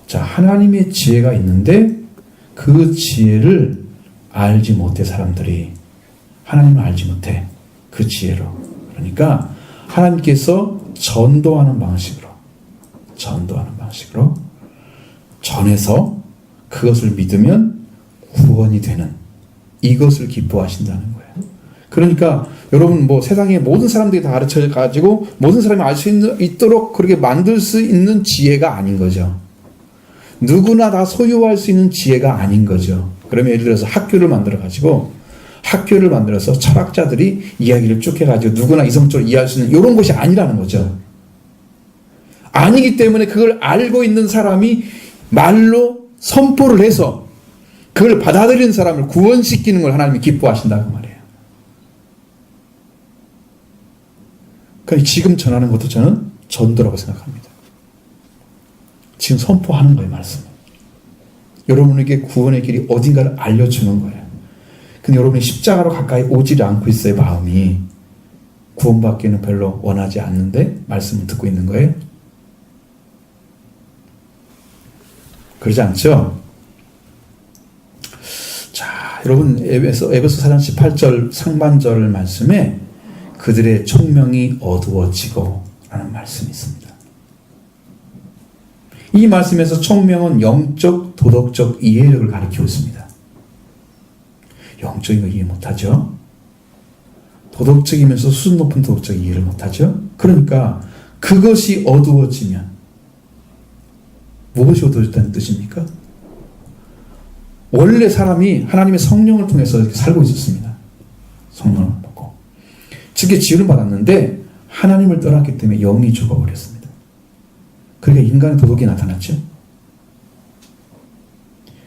자, 하나님의 지혜가 있는데 그 지혜를 알지 못해 사람들이 하나님을 알지 못해 그 지혜로. 그러니까 하나님께서 전도하는 방식으로 전해서 그것을 믿으면 구원이 되는 이것을 기뻐하신다는 거예요. 그러니까 여러분 세상의 모든 사람들이 다 가르쳐 가지고 모든 사람이 알 수 있도록 그렇게 만들 수 있는 지혜가 아닌 거죠. 누구나 다 소유할 수 있는 지혜가 아닌 거죠. 그러면 예를 들어서 학교를 만들어서 철학자들이 이야기를 쭉 해가지고 누구나 이성적으로 이해할 수 있는 이런 것이 아니라는 거죠. 아니기 때문에 그걸 알고 있는 사람이 말로 선포를 해서 그걸 받아들이는 사람을 구원시키는 걸 하나님이 기뻐하신다고 말해요. 그러니까 지금 전하는 것도 저는 전도라고 생각합니다. 지금 선포하는 거예요, 말씀을. 여러분에게 구원의 길이 어딘가를 알려주는 거예요. 근데 여러분이 십자가로 가까이 오지 않고 있어요, 마음이. 구원받기는 별로 원하지 않는데 말씀을 듣고 있는 거예요. 그러지 않죠? 자, 여러분 에베소 4장 18절 상반절 말씀에 그들의 총명이 어두워지고 라는 말씀이 있습니다. 이 말씀에서 총명은 영적, 도덕적 이해력을 가리키고 있습니다. 영적인 거 이해 못하죠? 도덕적이면서 수준 높은 도덕적 이해를 못하죠? 그러니까 그것이 어두워지면 무엇이 어두워졌다는 뜻입니까? 원래 사람이 하나님의 성령을 통해서 이렇게 살고 있었습니다. 성령을 받고. 즉에 지혜를 받았는데 하나님을 떠났기 때문에 영이 죽어버렸습니다. 그러니까 인간의 도덕이 나타났죠.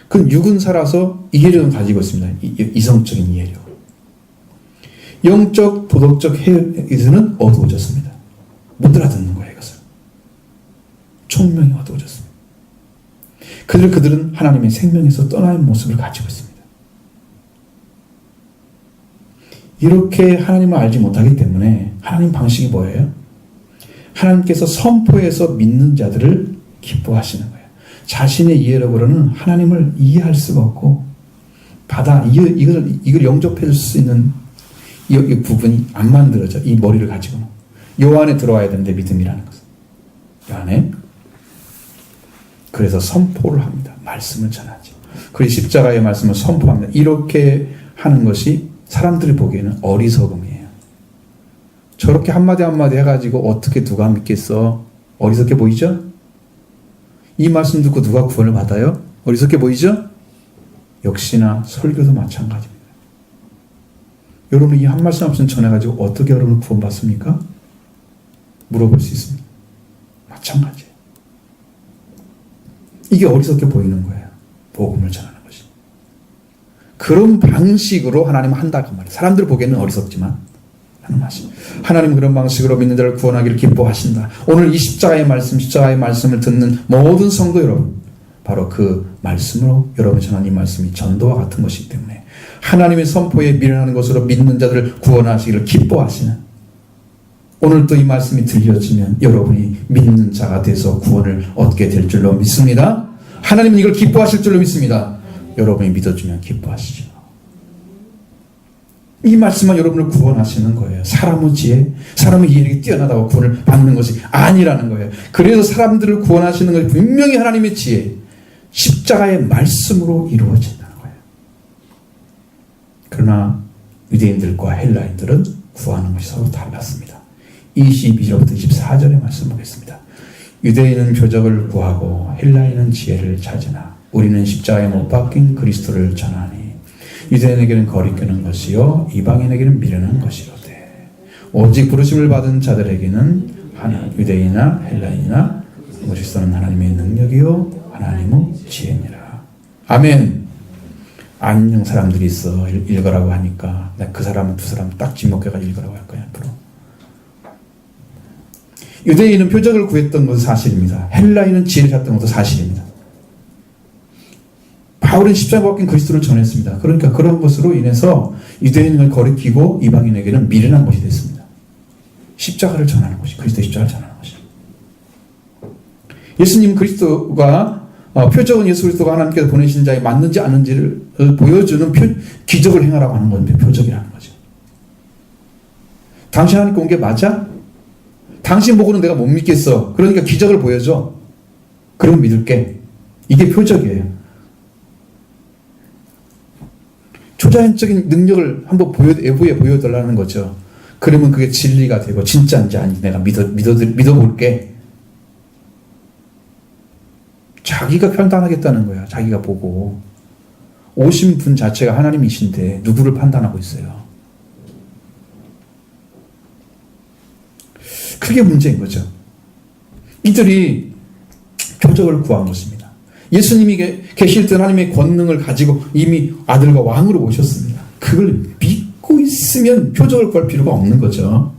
그럼 육은 살아서 이해력은 가지고 있습니다. 이성적인 이해력. 영적, 도덕적 해에서는 어두워졌습니다. 못 알아듣는 거예요, 이것을. 총명이 어두워졌습니다. 그들은 하나님의 생명에서 떠나는 모습을 가지고 있습니다. 이렇게 하나님을 알지 못하기 때문에 하나님 방식이 뭐예요? 하나님께서 선포해서 믿는 자들을 기뻐하시는 거예요. 자신의 이해력으로는 하나님을 이해할 수가 없고 이걸 영접해 줄 수 있는 이 부분이 안 만들어져. 이 머리를 가지고는. 요 안에 들어와야 되는데, 믿음이라는 것은. 요 안에. 그래서 선포를 합니다. 말씀을 전하죠. 그리고 십자가의 말씀을 선포합니다. 이렇게 하는 것이 사람들이 보기에는 어리석음이에요. 저렇게 한마디 한마디 해가지고 어떻게 누가 믿겠어? 어리석게 보이죠? 이 말씀 듣고 누가 구원을 받아요? 어리석게 보이죠? 역시나 설교도 마찬가지입니다. 여러분 이 한 말씀 없이 전해가지고 어떻게 여러분 구원받습니까? 물어볼 수 있습니다. 마찬가지예요. 이게 어리석게 보이는 거예요. 복음을 전하는 것이. 그런 방식으로 하나님은 한다고 말이에요. 사람들 보기에는 어리석지만 하는 말씀. 하나님은 그런 방식으로 믿는 자를 구원하기를 기뻐하신다. 오늘 이 십자가의 말씀을 듣는 모든 성도 여러분, 바로 그 말씀으로 여러분이 전한 이 말씀이 전도와 같은 것이기 때문에 하나님의 선포에 미련하는 것으로 믿는 자들을 구원하시기를 기뻐하시는, 오늘 또 이 말씀이 들려지면 여러분이 믿는 자가 돼서 구원을 얻게 될 줄로 믿습니다. 하나님은 이걸 기뻐하실 줄로 믿습니다. 여러분이 믿어주면 기뻐하시죠. 이 말씀만 여러분을 구원하시는 거예요. 사람의 지혜, 사람의 이해력이 뛰어나다고 구원을 받는 것이 아니라는 거예요. 그래서 사람들을 구원하시는 것이 분명히 하나님의 지혜, 십자가의 말씀으로 이루어진다는 거예요. 그러나 유대인들과 헬라인들은 구하는 것이 서로 달랐습니다. 22절부터 24절의 말씀 보겠습니다. 유대인은 표적을 구하고 헬라인은 지혜를 찾으나 우리는 십자가에 못 박힌 그리스도를 전하니 유대인에게는 거리끼는 것이요 이방인에게는 미련한 것이로되 오직 부르심을 받은 자들에게는 유대인이나 헬라인이나 그리스도는 하나님의 능력이요 하나님의 지혜니라. 아멘. 안녕. 사람들이 있어 읽으라고 하니까 그 사람은 두 사람 딱 지목해가지고 읽으라고 할 거야. 앞으로. 유대인은 표적을 구했던 것은 사실입니다. 헬라인은 지혜를 찾던 것도 사실입니다. 바울은 십자가 박힌 그리스도를 전했습니다. 그러니까 그런 것으로 인해서 유대인을 거리키고 이방인에게는 미련한 것이 됐습니다. 십자가를 전하는 것이, 그리스도의 십자가를 전하는 것이. 예수님 그리스도가 표적은 예수 그리스도가 하나님께서 보내신 자에 맞는지 아닌지를 보여주는 기적을 행하라고 하는 건데, 표적이라는 거죠. 당신 하나님께 온 게 맞아? 당신 보고는 내가 못 믿겠어. 그러니까 기적을 보여줘. 그럼 믿을게. 이게 표적이에요. 초자연적인 능력을 한번 외부에 보여달라는 거죠. 그러면 그게 진리가 되고 진짜인지 아닌지 내가 믿어볼게. 자기가 판단하겠다는 거야. 자기가 보고. 오신 분 자체가 하나님이신데 누구를 판단하고 있어요. 그게 문제인 거죠. 이들이 표적을 구한 것입니다. 예수님이 계실 때 하나님의 권능을 가지고 이미 아들과 왕으로 오셨습니다. 그걸 믿고 있으면 표적을 구할 필요가 없는 거죠.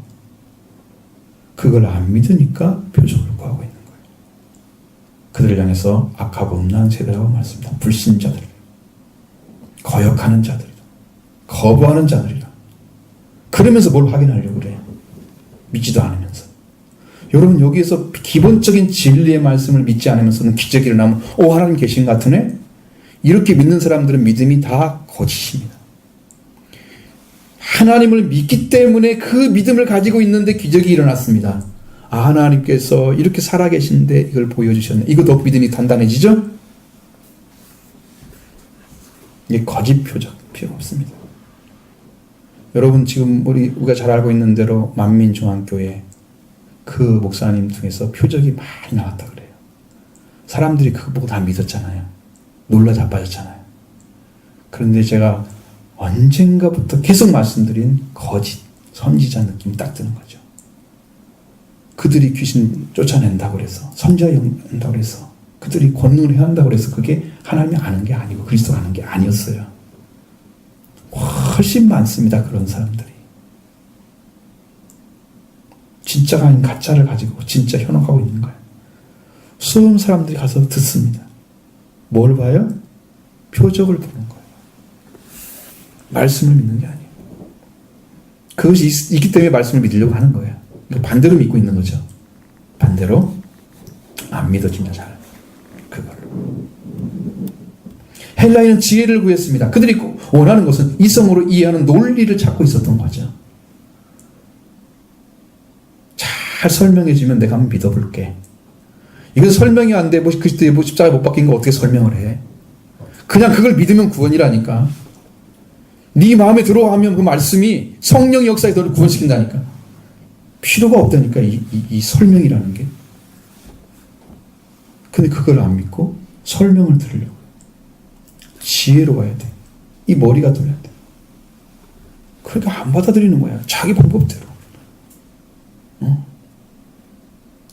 그걸 안 믿으니까 표적을 구하고 있는 거예요. 그들을 향해서 악하고 음란한 세대라고 말씀합니다. 불신자들, 거역하는 자들이다, 거부하는 자들이다. 그러면서 뭘 확인하려고 그래요? 믿지도 않으면서. 여러분 여기에서 기본적인 진리의 말씀을 믿지 않으면서는 기적이 일어나면 하나님 계신 것 같으네? 이렇게 믿는 사람들은 믿음이 다 거짓입니다. 하나님을 믿기 때문에 그 믿음을 가지고 있는데 기적이 일어났습니다. 하나님께서 이렇게 살아계신데 이걸 보여주셨네. 이것도 믿음이 단단해지죠? 이게 거짓 표적 필요 없습니다. 여러분 지금 우리가 잘 알고 있는 대로 만민중앙교회 그 목사님 통해서 표적이 많이 나왔다 그래요. 사람들이 그거 보고 다 믿었잖아요. 놀라 자빠졌잖아요. 그런데 제가 언젠가부터 계속 말씀드린 거짓 선지자 느낌이 딱 드는 거죠. 그들이 귀신 쫓아낸다고 그래서 선지자한다고 그래서 그들이 권능을 행한다고 그래서 그게 하나님이 아는 게 아니고 그리스도가 아는 게 아니었어요. 훨씬 많습니다. 그런 사람들이. 진짜가 아닌 가짜를 가지고 진짜 현혹하고 있는 거예요. 수많은 사람들이 가서 듣습니다. 뭘 봐요? 표적을 보는 거예요. 말씀을 믿는 게 아니에요. 그것이 있기 때문에 말씀을 믿으려고 하는 거예요. 그러니까 반대로 믿고 있는 거죠. 반대로 안 믿어집니다. 잘 그걸로. 헬라인은 지혜를 구했습니다. 그들이 원하는 것은 이성으로 이해하는 논리를 찾고 있었던 거죠. 잘 설명해주면 내가 한번 믿어볼게. 이건 설명이 안 돼. 그리스도의 십자가에 못 박힌 거 어떻게 설명을 해? 그냥 그걸 믿으면 구원이라니까. 네 마음에 들어가면 그 말씀이 성령의 역사에 너를 구원시킨다니까. 필요가 없다니까 이 설명이라는 게. 근데 그걸 안 믿고 설명을 들으려고. 지혜로워야 돼. 이 머리가 돌아야 돼. 그러니까 안 받아들이는 거야. 자기 방법대로.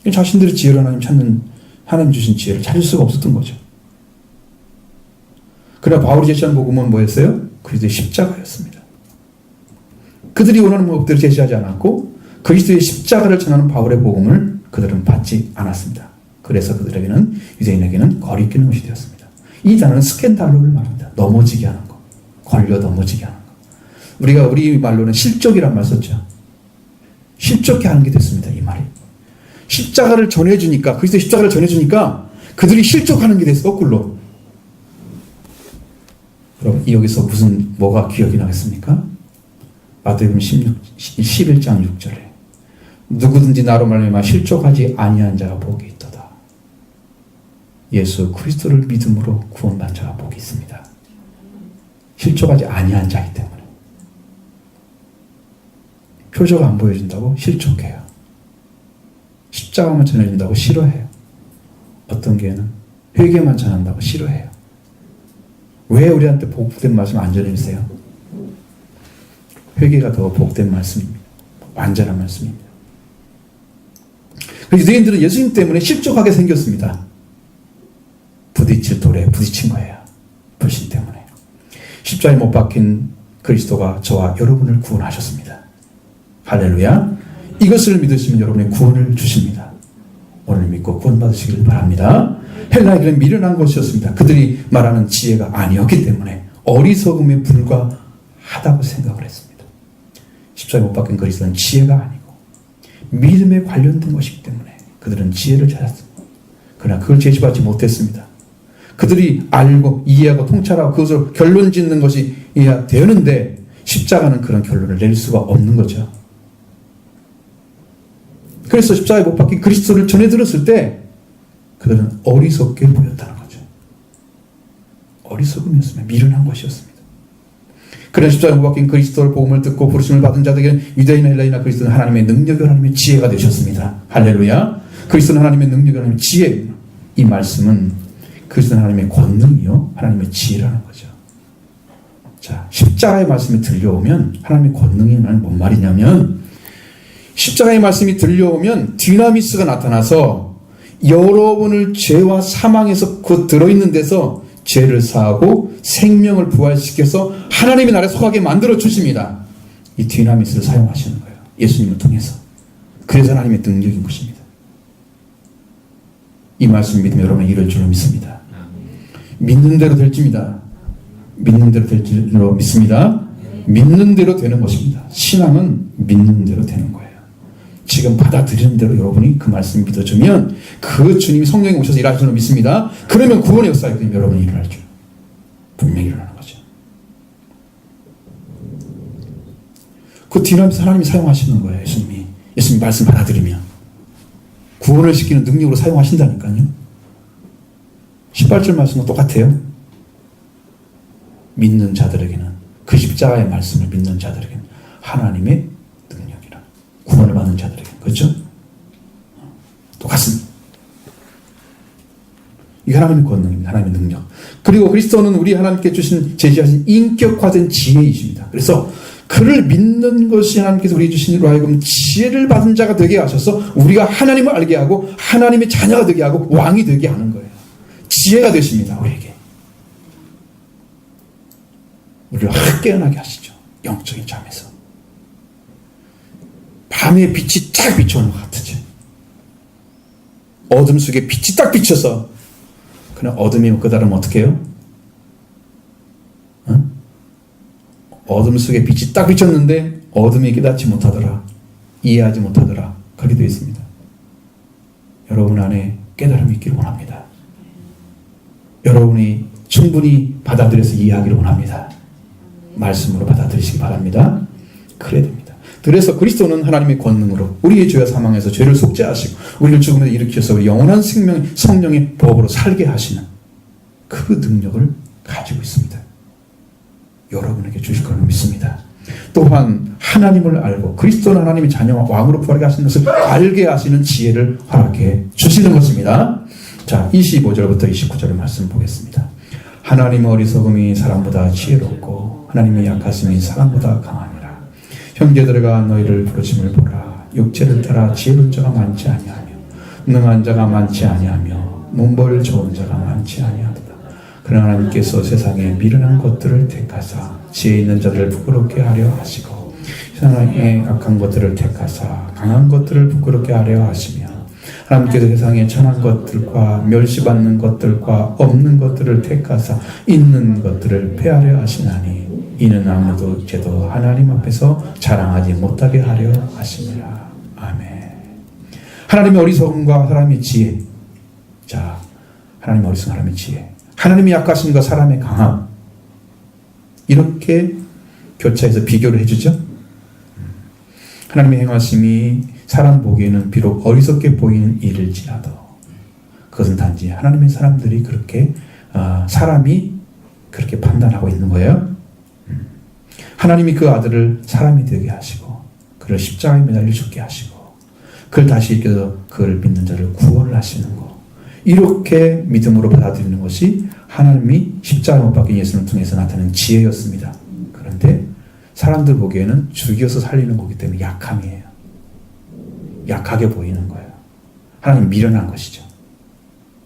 자신들의 지혜로 하나님 주신 지혜를 찾을 수가 없었던 거죠. 그러나 바울이 제시한 복음은 뭐였어요? 그리스도의 십자가였습니다. 그들이 원하는 법대로 제시하지 않았고 그리스도의 십자가를 전하는 바울의 복음을 그들은 받지 않았습니다. 그래서 그들에게는 유대인에게는 거리끼는 것이 되었습니다. 이 단어는 스캔달로를 말합니다. 넘어지게 하는 거. 걸려 넘어지게 하는 거. 우리가 우리 말로는 실족이란 말 썼죠. 실족해 하는 게 됐습니다. 이 말이. 십자가를 전해주니까 그리스도의 십자가를 전해주니까 그들이 실족하는 게 됐어. 거꾸로. 여러분 여기서 뭐가 기억이 나겠습니까? 마태복음 11장 6절에 누구든지 나로 말미암아 실족하지 아니한 자가 복이 있도다. 예수 그리스도를 믿음으로 구원받은 자가 복이 있습니다. 실족하지 아니한 자이기 때문에. 표적 안 보여준다고 실족해요. 십자가만 전해준다고 싫어해요. 어떤 교회는 회개만 전한다고 싫어해요. 왜 우리한테 복된 말씀 안 전해주세요? 회개가 더 복된 말씀입니다. 완전한 말씀입니다. 유대인들은 예수님 때문에 실족하게 생겼습니다. 부딪힐 돌에 부딪힌 거예요. 불신 때문에. 십자가에 못 박힌 그리스도가 저와 여러분을 구원하셨습니다. 할렐루야. 이것을 믿으시면 여러분의 구원을 주십니다. 오늘 믿고 구원받으시길 바랍니다. 헬라에게는 미련한 것이었습니다. 그들이 말하는 지혜가 아니었기 때문에 어리석음에 불과하다고 생각을 했습니다. 십자가에 못 박힌 그리스도는 지혜가 아니고 믿음에 관련된 것이기 때문에 그들은 지혜를 찾았습니다. 그러나 그걸 제시받지 못했습니다. 그들이 알고 이해하고 통찰하고 그것을 결론 짓는 것이 이해야 되는데 십자가는 그런 결론을 낼 수가 없는 거죠. 그래서 십자가에 못 박힌 그리스도를 전해 들었을 때 그들은 어리석게 보였다는 거죠. 어리석음이었습니다. 미련한 것이었습니다. 그런 십자가에 못 박힌 그리스도를 복음을 듣고 부르심을 받은 자들에게는 유대인이나 헬라인이나 그리스도는 하나님의 능력이 하나님의 지혜가 되셨습니다. 할렐루야. 그리스도는 하나님의 능력이 하나님의 지혜. 이 말씀은 그리스도는 하나님의 권능이요 하나님의 지혜라는 거죠. 자, 십자가의 말씀이 들려오면 하나님의 권능이 뭔 말이냐면 십자가의 말씀이 들려오면 디나미스가 나타나서 여러분을 죄와 사망에서 그 들어있는 데서 죄를 사하고 생명을 부활시켜서 하나님의 나라에 속하게 만들어 주십니다. 이 디나미스를 사용하시는 거예요. 예수님을 통해서. 그래서 하나님의 능력인 것입니다. 이 말씀 믿으면 여러분은 이럴 줄로 믿습니다. 믿는 대로 될지입니다. 믿는 대로 될 줄로 믿습니다. 믿는 대로 되는 것입니다. 신앙은 믿는 대로 되는 거예요. 지금 받아들이는 대로 여러분이 그 말씀 믿어주면 그 주님이 성령이 오셔서 일하실 줄로 믿습니다. 그러면 구원의 역사가 여러분이 일어날 줄 분명히 일어나는 거죠. 그 디나미스 하나님이 사용하시는 거예요. 예수님이 말씀 받아들이면 구원을 시키는 능력으로 사용하신다니까요. 18절 말씀은 똑같아요. 믿는 자들에게는 그 십자가의 말씀을 믿는 자들에게는 하나님의 능력이라 구원을 받는 자들에게 그렇죠? 똑같습니다. 이게 하나님의 권능입니다. 하나님의 능력. 그리고 그리스도는 우리 하나님께 제시하신 인격화된 지혜이십니다. 그래서 그를 믿는 것이 하나님께서 우리 주신 이로 하여금 지혜를 받은 자가 되게 하셔서 우리가 하나님을 알게 하고 하나님의 자녀가 되게 하고 왕이 되게 하는 거예요. 지혜가 되십니다. 우리에게. 우리를 확 깨어나게 하시죠. 영적인 잠에서. 밤에 빛이 딱 비춰오는 것 같으죠. 어둠 속에 빛이 딱 비쳐서 그냥 어둠이 깨달으면 어떻게 해요? 어둠 속에 빛이 딱 비쳤는데 어둠이 깨닫지 못하더라. 이해하지 못하더라. 그렇게 되어 있습니다. 여러분 안에 깨달음이 있기를 원합니다. 여러분이 충분히 받아들여서 이해하기를 원합니다. 말씀으로 받아들이시기 바랍니다. 그래야 됩니다. 그래서 그리스도는 하나님의 권능으로 우리의 죄와 사망에서 죄를 속죄하시고 우리를 죽음에서 일으켜서 우리 영원한 생명, 성령의 법으로 살게 하시는 그 능력을 가지고 있습니다. 여러분에게 주실 것을 믿습니다. 또한 하나님을 알고 그리스도는 하나님의 자녀와 왕으로 부활하게 하시는 것을 알게 하시는 지혜를 허락해 주시는 것입니다. 자, 25절부터 29절의 말씀 보겠습니다. 하나님의 어리석음이 사람보다 지혜롭고 하나님의 약하심이 사람보다 강하니라. 형제들아 너희를 부르심을 보라. 육체를 따라 지혜로운 자가 많지 아니하며 능한 자가 많지 아니하며 문벌 좋은 자가 많지 아니하도다. 그러나 하나님께서 세상에 미련한 것들을 택하사 지혜 있는 자들을 부끄럽게 하려 하시고 세상에 악한 것들을 택하사 강한 것들을 부끄럽게 하려 하시며 하나님께서 세상에 천한 것들과 멸시받는 것들과 없는 것들을 택하사 있는 것들을 폐하려 하시나니 이는 아무도 죄도 하나님 앞에서 자랑하지 못하게 하려 하시니라. 아멘. 하나님의 어리석음과 사람의 지혜. 자, 하나님의 어리석음, 사람의 지혜. 하나님의 약하심과 사람의 강함. 이렇게 교차해서 비교를 해주죠. 하나님의 행하심이 사람 보기에는 비록 어리석게 보이는 일일지라도 그것은 단지 하나님의 사람들이 그렇게 사람이 그렇게 판단하고 있는 거예요. 하나님이 그 아들을 사람이 되게 하시고 그를 십자가에 매달려 죽게 하시고 그를 다시 일으켜서 그를 믿는 자를 구원을 하시는 거. 이렇게 믿음으로 받아들이는 것이 하나님이 십자가에 못 박힌 예수를 통해서 나타낸 지혜였습니다. 그런데 사람들 보기에는 죽여서 살리는 거기 때문에 약함이에요. 약하게 보이는 거예요. 하나님 미련한 것이죠.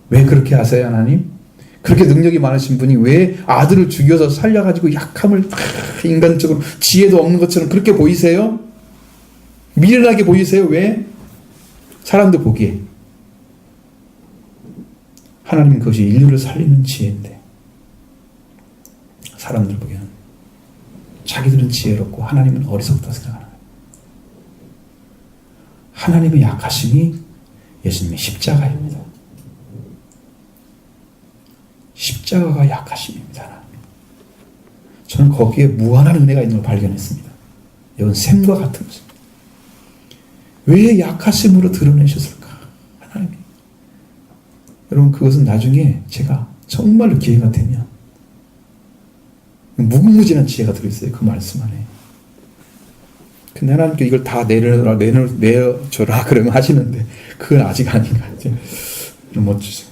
왜 그렇게 하세요, 하나님? 그렇게 능력이 많으신 분이 왜 아들을 죽여서 살려가지고 약함을 인간적으로 지혜도 없는 것처럼 그렇게 보이세요? 미련하게 보이세요? 왜? 사람들 보기에. 하나님은 그것이 인류를 살리는 지혜인데 사람들 보기에는 자기들은 지혜롭고 하나님은 어리석다 생각하는 거예요. 하나님의 약하심이 예수님의 십자가입니다. 십자가가 약하심입니다. 저는 거기에 무한한 은혜가 있는 걸 발견했습니다. 이건 샘과 같은 것입니다. 왜 약하심으로 드러내셨을까? 하나님이. 여러분 그것은 나중에 제가 정말로 기회가 되면 무궁무진한 지혜가 들어있어요. 그 말씀 안에. 근데 하나님께 이걸 다 내어줘라 그러면 하시는데 그건 아직 아닌 것 같아요. 못 주세요.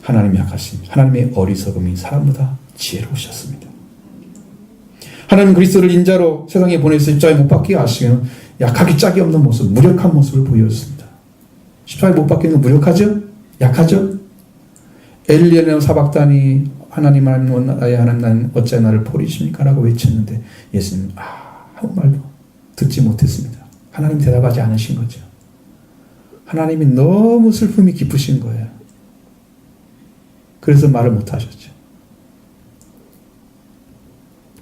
하나님의 약하심, 하나님의 어리석음이 사람보다 지혜로우셨습니다. 하나님은 그리스도를 인자로 세상에 보내서 십자가에 못 박히게 하시면 약하기 짝이 없는 모습, 무력한 모습을 보여줬습니다. 십자가에 못 박히는 건 무력하죠? 약하죠? 엘리야는 사박단이 하나님 나의 하나님 어찌 나를 버리십니까? 라고 외쳤는데 예수님 아무 말도 듣지 못했습니다. 하나님 대답하지 않으신 거죠. 하나님이 너무 슬픔이 깊으신 거예요. 그래서 말을 못하셨죠.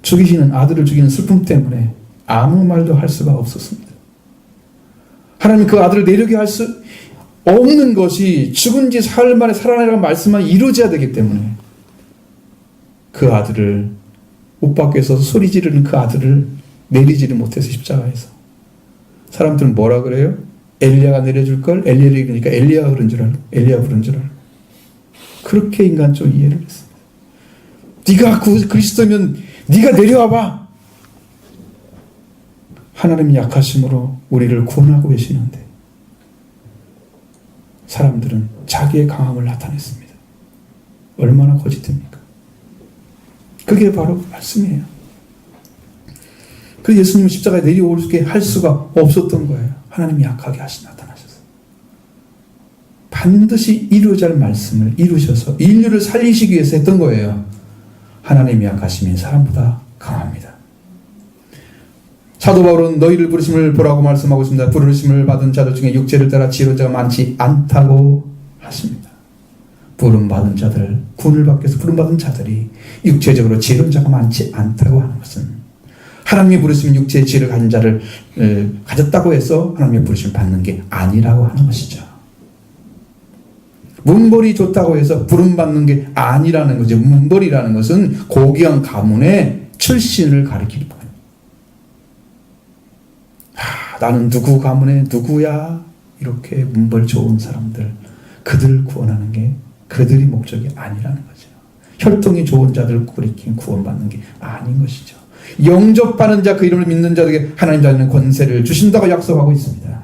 죽이시는 아들을 죽이는 슬픔 때문에 아무 말도 할 수가 없었습니다. 하나님 그 아들을 내려게 할 수 없는 것이 죽은 지 사흘 만에 살아나라는 말씀만 이루어져야 되기 때문에 그 아들을 못 밖에서 소리 지르는 그 아들을 내리지를 못해서 십자가에서 사람들은 뭐라 그래요? 엘리야가 내려줄 걸 엘리야를 이르니까 엘리야가 그런 줄 알고 엘리야 부른 줄 알고 그렇게 인간적으로 이해를 했습니다. 네가 그리스도면 네가 내려와봐. 하나님의 약하심으로 우리를 구원하고 계시는데 사람들은 자기의 강함을 나타냈습니다. 얼마나 거짓됩니까? 그게 바로 말씀이에요. 그래서 예수님은 십자가에 내려오게 할 수가 없었던 거예요. 하나님이 약하게 나타나셔서. 반드시 이루어져야 할 말씀을 이루셔서 인류를 살리시기 위해서 했던 거예요. 하나님이 약하심이 사람보다 강합니다. 사도 바울은 너희를 부르심을 보라고 말씀하고 있습니다. 부르심을 받은 자들 중에 육체를 따라 지혜로운 자가 많지 않다고 하십니다. 부름받은 자들, 구원을 받기 위해서 부름받은 자들이 육체적으로 지혜로운 자가 많지 않다고 하는 것은 하나님이 부르시면 육체의 지혜를 가진 자를 가졌다고 해서 하나님의 부르심을 받는 게 아니라고 하는 것이죠. 문벌이 좋다고 해서 부름받는 게 아니라는 거죠. 문벌이라는 것은 고귀한 가문의 출신을 가리키는 거예요. 나는 누구 가문의 누구야? 이렇게 문벌 좋은 사람들, 그들을 구원하는 게 그들이 목적이 아니라는 거죠. 혈통이 좋은 자들을 가리키는 구원받는 게 아닌 것이죠. 영접하는 자, 그 이름을 믿는 자들에게 하나님 자녀는 권세를 주신다고 약속하고 있습니다.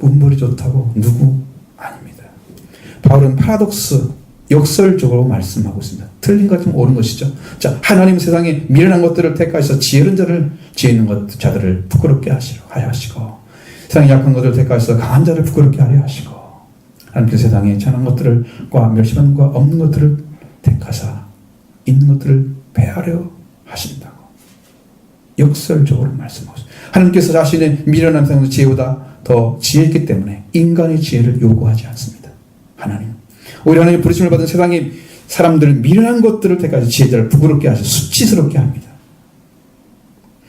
문벌이 좋다고 누구? 아닙니다. 바울은 파라독스, 역설적으로 말씀하고 있습니다. 틀린 것 같으면 옳은 것이죠. 자, 하나님 세상에 미련한 것들을 택하셔서 지혜 있는 자들을 부끄럽게 하여 하시고, 세상에 약한 것들을 택하셔서 강한 자를 부끄럽게 하려 하시고, 하나님께서 세상에 천한 것들과 멸시받는 것과 없는 것들을 택하사 있는 것들을 배하려 하신다고 역설적으로 말씀하고 있습니다. 하나님께서 자신의 미련한 세상의 지혜보다 더 지혜 있기 때문에 인간의 지혜를 요구하지 않습니다. 하나님, 오히려 하나님의 부르심을 받은 세상의 사람들은 미련한 것들을 택하셔서 지혜자를 부끄럽게 하셔서 수치스럽게 합니다.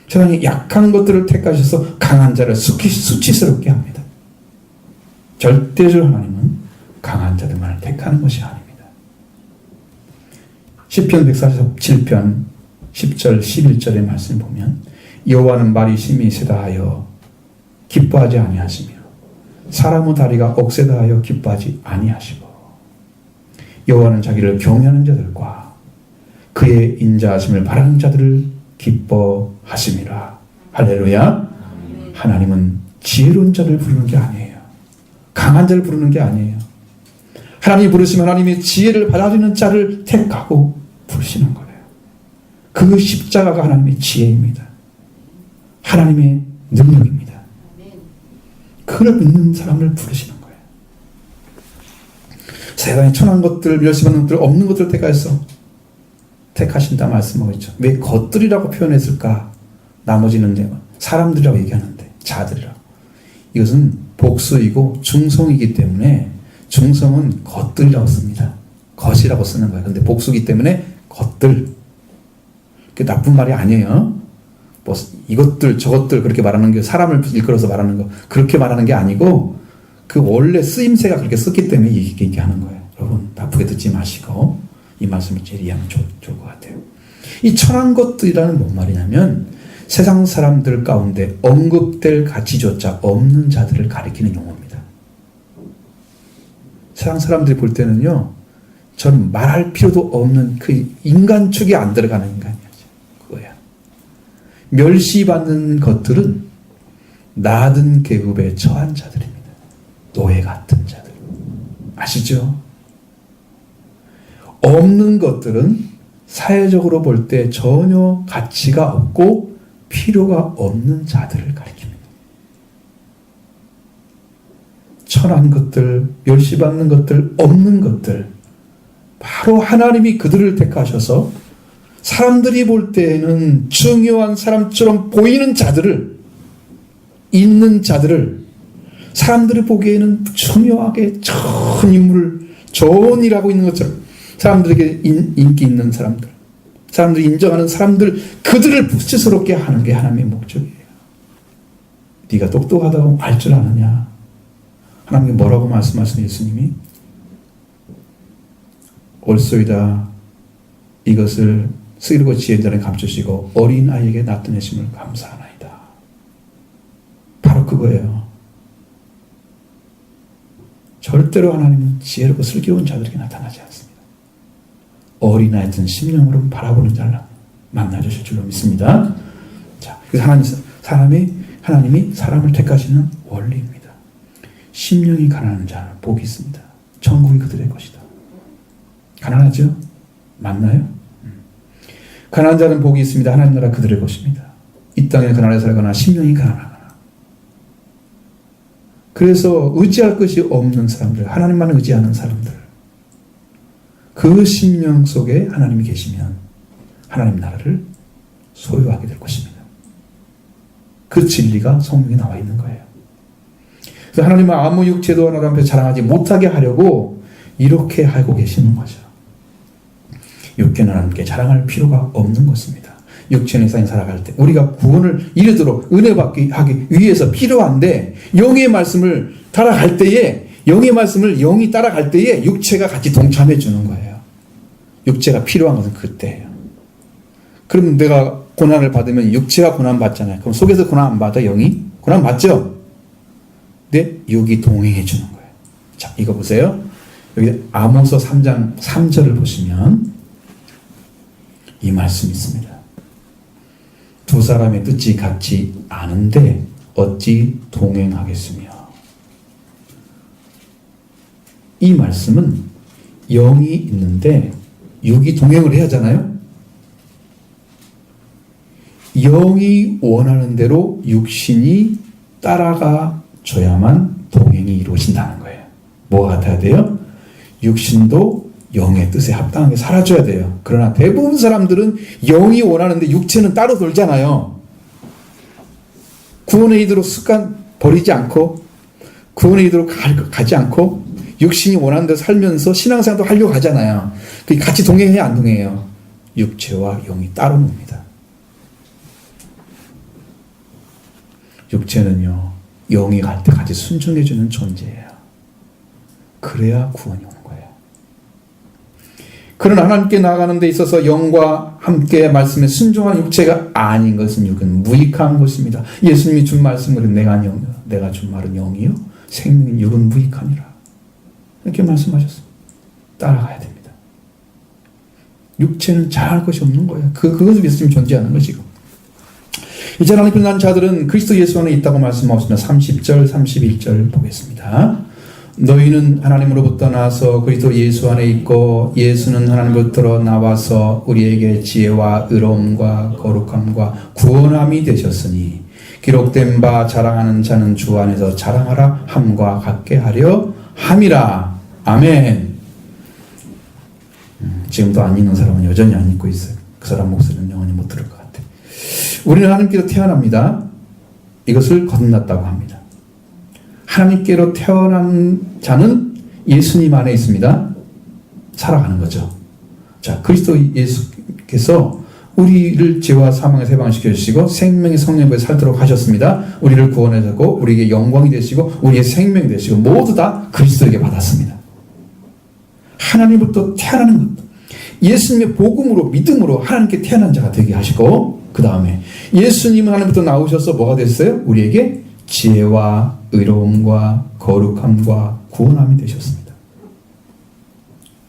세상에 약한 것들을 택하셔서 강한 자를 수치스럽게 합니다. 절대적으로 하나님은 강한 자들만을 택하는 것이 아닙니다. 시편 147편 10절 11절의 말씀을 보면, 여호와는 말이 심히 세다 하여 기뻐하지 아니하시며 사람의 다리가 억세다 하여 기뻐하지 아니하시고, 여호와는 자기를 경외하는 자들과 그의 인자하심을 바라는 자들을 기뻐하심이라. 할렐루야. 하나님은 지혜로운 자를 부르는 게 아니에요. 강한 자를 부르는 게 아니에요. 하나님이 부르시면 하나님의 지혜를 받아들이는 자를 택하고 부르시는 거예요. 그 십자가가 하나님의 지혜입니다. 하나님의 능력입니다. 그를 믿는 사람을 부르시는 거예요. 세상에 천한 것들, 멸시받는 것들, 없는 것들을 택하신다 말씀하고 있죠. 왜 것들이라고 표현했을까? 나머지는 사람들이라고 얘기하는데, 자들이라고. 이것은 복수이고 중성이기 때문에 중성은 것들이라고 씁니다. 것이라고 쓰는 거예요. 근데 복수기 때문에 것들. 그게 나쁜 말이 아니에요. 뭐 이것들 저것들 그렇게 말하는 게, 사람을 일컬어서 말하는 거 그렇게 말하는 게 아니고, 그 원래 쓰임새가 그렇게 썼기 때문에 이렇게 하는 거예요. 여러분 나쁘게 듣지 마시고 이 말씀을 제일 이해하면 좋을 것 같아요. 이 천한 것들이라는 뭔 말이냐면, 세상 사람들 가운데 언급될 가치조차 없는 자들을 가리키는 용어입니다. 세상 사람들이 볼 때는요, 저는 말할 필요도 없는 그 인간 축이 안 들어가는 인간이죠. 그거야. 멸시받는 것들은 낮은 계급에 처한 자들입니다. 노예 같은 자들. 아시죠? 없는 것들은 사회적으로 볼 때 전혀 가치가 없고 필요가 없는 자들을 가리킵니다. 천한 것들, 멸시받는 것들, 없는 것들, 바로 하나님이 그들을 택하셔서 사람들이 볼 때에는 중요한 사람처럼 보이는 자들을, 있는 자들을, 사람들이 보기에는 중요하게 좋은 인물을, 좋은 일하고 있는 것처럼, 사람들에게 인기 있는 사람들, 사람들이 인정하는 사람들, 그들을 부치스럽게 하는 게 하나님의 목적이에요. 네가 똑똑하다고 알 줄 아느냐? 하나님이 뭐라고 말씀하시는 예수님이? 옳소이다. 이것을 슬기고 지혜인 자는 감추시고 어린 아이에게 나타내심을 감사하나이다. 바로 그거예요. 절대로 하나님은 지혜롭고 슬기로운 자들에게 나타나지 않습니다. 어린아이든 심령으로 바라보는 자를 만나주실 줄로 믿습니다. 자, 그래서 하나님이 사람을 택하시는 원리입니다. 심령이 가난한 자는 복이 있습니다. 천국이 그들의 것이다. 가난하죠? 맞나요? 가난한 자는 복이 있습니다. 하나님 나라 그들의 것입니다. 이 땅에 가난하게 살거나 심령이 가난하거나. 그래서 의지할 것이 없는 사람들, 하나님만 의지하는 사람들, 그 심령 속에 하나님이 계시면 하나님 나라를 소유하게 될 것입니다. 그 진리가 성경에 나와 있는 거예요. 그래서 하나님은 아무 육체도 하나님 앞에 자랑하지 못하게 하려고 이렇게 하고 계시는 거죠. 육체는 하나님께 자랑할 필요가 없는 것입니다. 육체는 세상에 살아갈 때 우리가 구원을 이르도록 은혜 받기 하기 위해서 필요한데, 영의 말씀을 따라갈 때에 영의 말씀을 영이 따라갈 때에 육체가 같이 동참해 주는 거예요. 육체가 필요한 것은 그때예요. 그럼 내가 고난을 받으면 육체가 고난 받잖아요. 그럼 속에서 고난 안 받아? 영이? 고난 받죠? 근데 육이 동행해 주는 거예요. 자, 이거 보세요. 여기 아모스 3장 3절을 보시면 이 말씀이 있습니다. 두 사람의 뜻이 같지 않은데 어찌 동행하겠으며. 이 말씀은 영이 있는데 육이 동행을 해야 하잖아요. 영이 원하는 대로 육신이 따라가 줘야만 동행이 이루어진다는 거예요. 뭐가 같아야 돼요? 육신도 영의 뜻에 합당하게 살아줘야 돼요. 그러나 대부분 사람들은 영이 원하는데 육체는 따로 돌잖아요. 구원의 이도로 습관 버리지 않고 구원의 이도로 가지 않고 육신이 원하는 대로 살면서 신앙생활도 하려고 하잖아요. 같이 동행해야 안 동행해요? 육체와 영이 따로 놉니다. 육체는요, 영이 갈 때 같이 순종해주는 존재예요. 그래야 구원이 오는 거예요. 그러나 하나님께 나아가는 데 있어서 영과 함께 말씀에 순종한 육체가 아닌 것은 육은 무익한 것입니다. 예수님이 준 말씀으로 내가 준 말은 영이요 생명인 육은 무익하니라. 이렇게 말씀하셨습니다. 따라가야 됩니다. 육체는 잘할 것이 없는 거예요. 그것을 예수님이 존재하는 것이고. 이제 하나님 끝난 자들은 그리스도 예수 안에 있다고 말씀하셨습니다. 30절, 31절 보겠습니다. 너희는 하나님으로부터 나서 그리스도 예수 안에 있고 예수는 하나님으로부터 나와서 우리에게 지혜와 의로움과 거룩함과 구원함이 되셨으니 기록된 바 자랑하는 자는 주 안에서 자랑하라 함과 같게 하려 함이라. 아멘. 지금도 안 읽는 사람은 여전히 안 읽고 있어요. 그 사람 목소리는 영원히 못 들을 것 같아요. 우리는 하나님께로 태어납니다. 이것을 거듭났다고 합니다. 하나님께로 태어난 자는 예수님 안에 있습니다. 살아가는 거죠. 자, 그리스도 예수께서 우리를 죄와 사망에서 해방시켜 주시고 생명의 성령에 살도록 하셨습니다. 우리를 구원해 주고 우리에게 영광이 되시고 우리의 생명이 되시고 모두 다 그리스도에게 받았습니다. 하나님으로부터 태어나는 것, 예수님의 복음으로 믿음으로 하나님께 태어난 자가 되게 하시고 그 다음에 예수님은 하나님부터 나오셔서 뭐가 됐어요? 우리에게 지혜와 의로움과 거룩함과 구원함이 되셨습니다.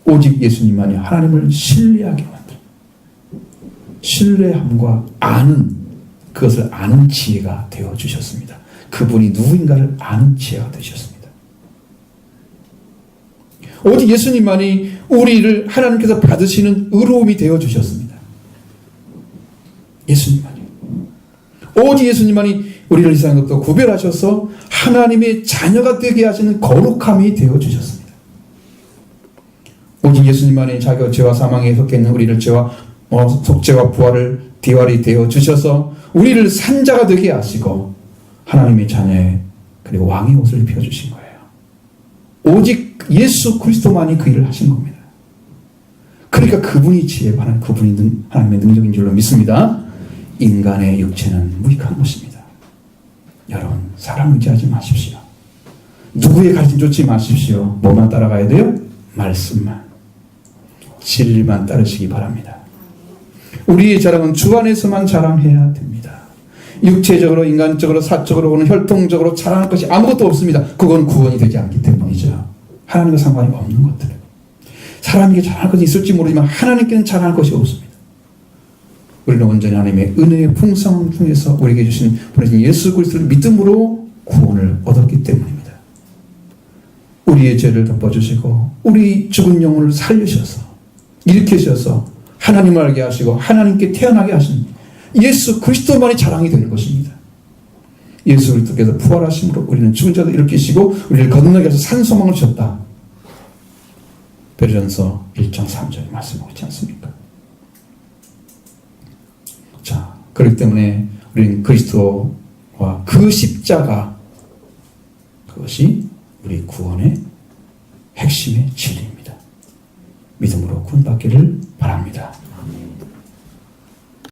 오직 예수님만이 하나님을 신뢰하게 만들어 신뢰함과 아는, 그것을 아는 지혜가 되어주셨습니다. 그분이 누구인가를 아는 지혜가 되셨습니다. 오직 예수님만이 우리를 하나님께서 받으시는 의로움이 되어주셨습니다. 예수님만이. 오직 예수님만이 우리를 이 세상부터 구별하셔서 하나님의 자녀가 되게 하시는 거룩함이 되어주셨습니다. 오직 예수님만이 자기가 죄와 사망에 속해 있는 우리를 죄와 속죄와 부활을 대활이 되어주셔서 우리를 산자가 되게 하시고 하나님의 자녀의 그리고 왕의 옷을 입혀주신 거예요. 오직 예수 그리스도만이 그 일을 하신 겁니다. 그러니까 그분이 지혜반한 그분이 하나님의 능력인 줄로 믿습니다. 인간의 육체는 무익한 것입니다. 여러분, 사람 의지하지 마십시오. 누구의 가르침 쫓지 마십시오. 뭐만 따라가야 돼요? 말씀만, 진리만 따르시기 바랍니다. 우리의 자랑은 주 안에서만 자랑해야 됩니다. 육체적으로, 인간적으로, 사적으로, 혹은 혈통적으로 자랑할 것이 아무것도 없습니다. 그건 구원이 되지 않기 때문이죠. 하나님과 상관이 없는 것들. 사람에게 자랑할 것이 있을지 모르지만 하나님께는 자랑할 것이 없습니다. 우리는 온전히 하나님의 은혜의 풍성함 중에서 우리에게 주신 보내신 예수 그리스도를 믿음으로 구원을 얻었기 때문입니다. 우리의 죄를 덮어주시고 우리 죽은 영혼을 살리셔서 일으키셔서 하나님을 알게 하시고 하나님께 태어나게 하신 예수 그리스도만이 자랑이 되는 것입니다. 예수 그리스도께서 부활하심으로 우리는 죽은 자도 일으키시고 우리를 거듭나게 하셔서 산 소망을 주셨다. 베드로전서 1장 3절에 말씀하고 있지 않습니까? 자, 그렇기 때문에 우리는 그리스도와 그 십자가, 그것이 우리 구원의 핵심의 진리입니다. 믿음으로 구원받기를 바랍니다.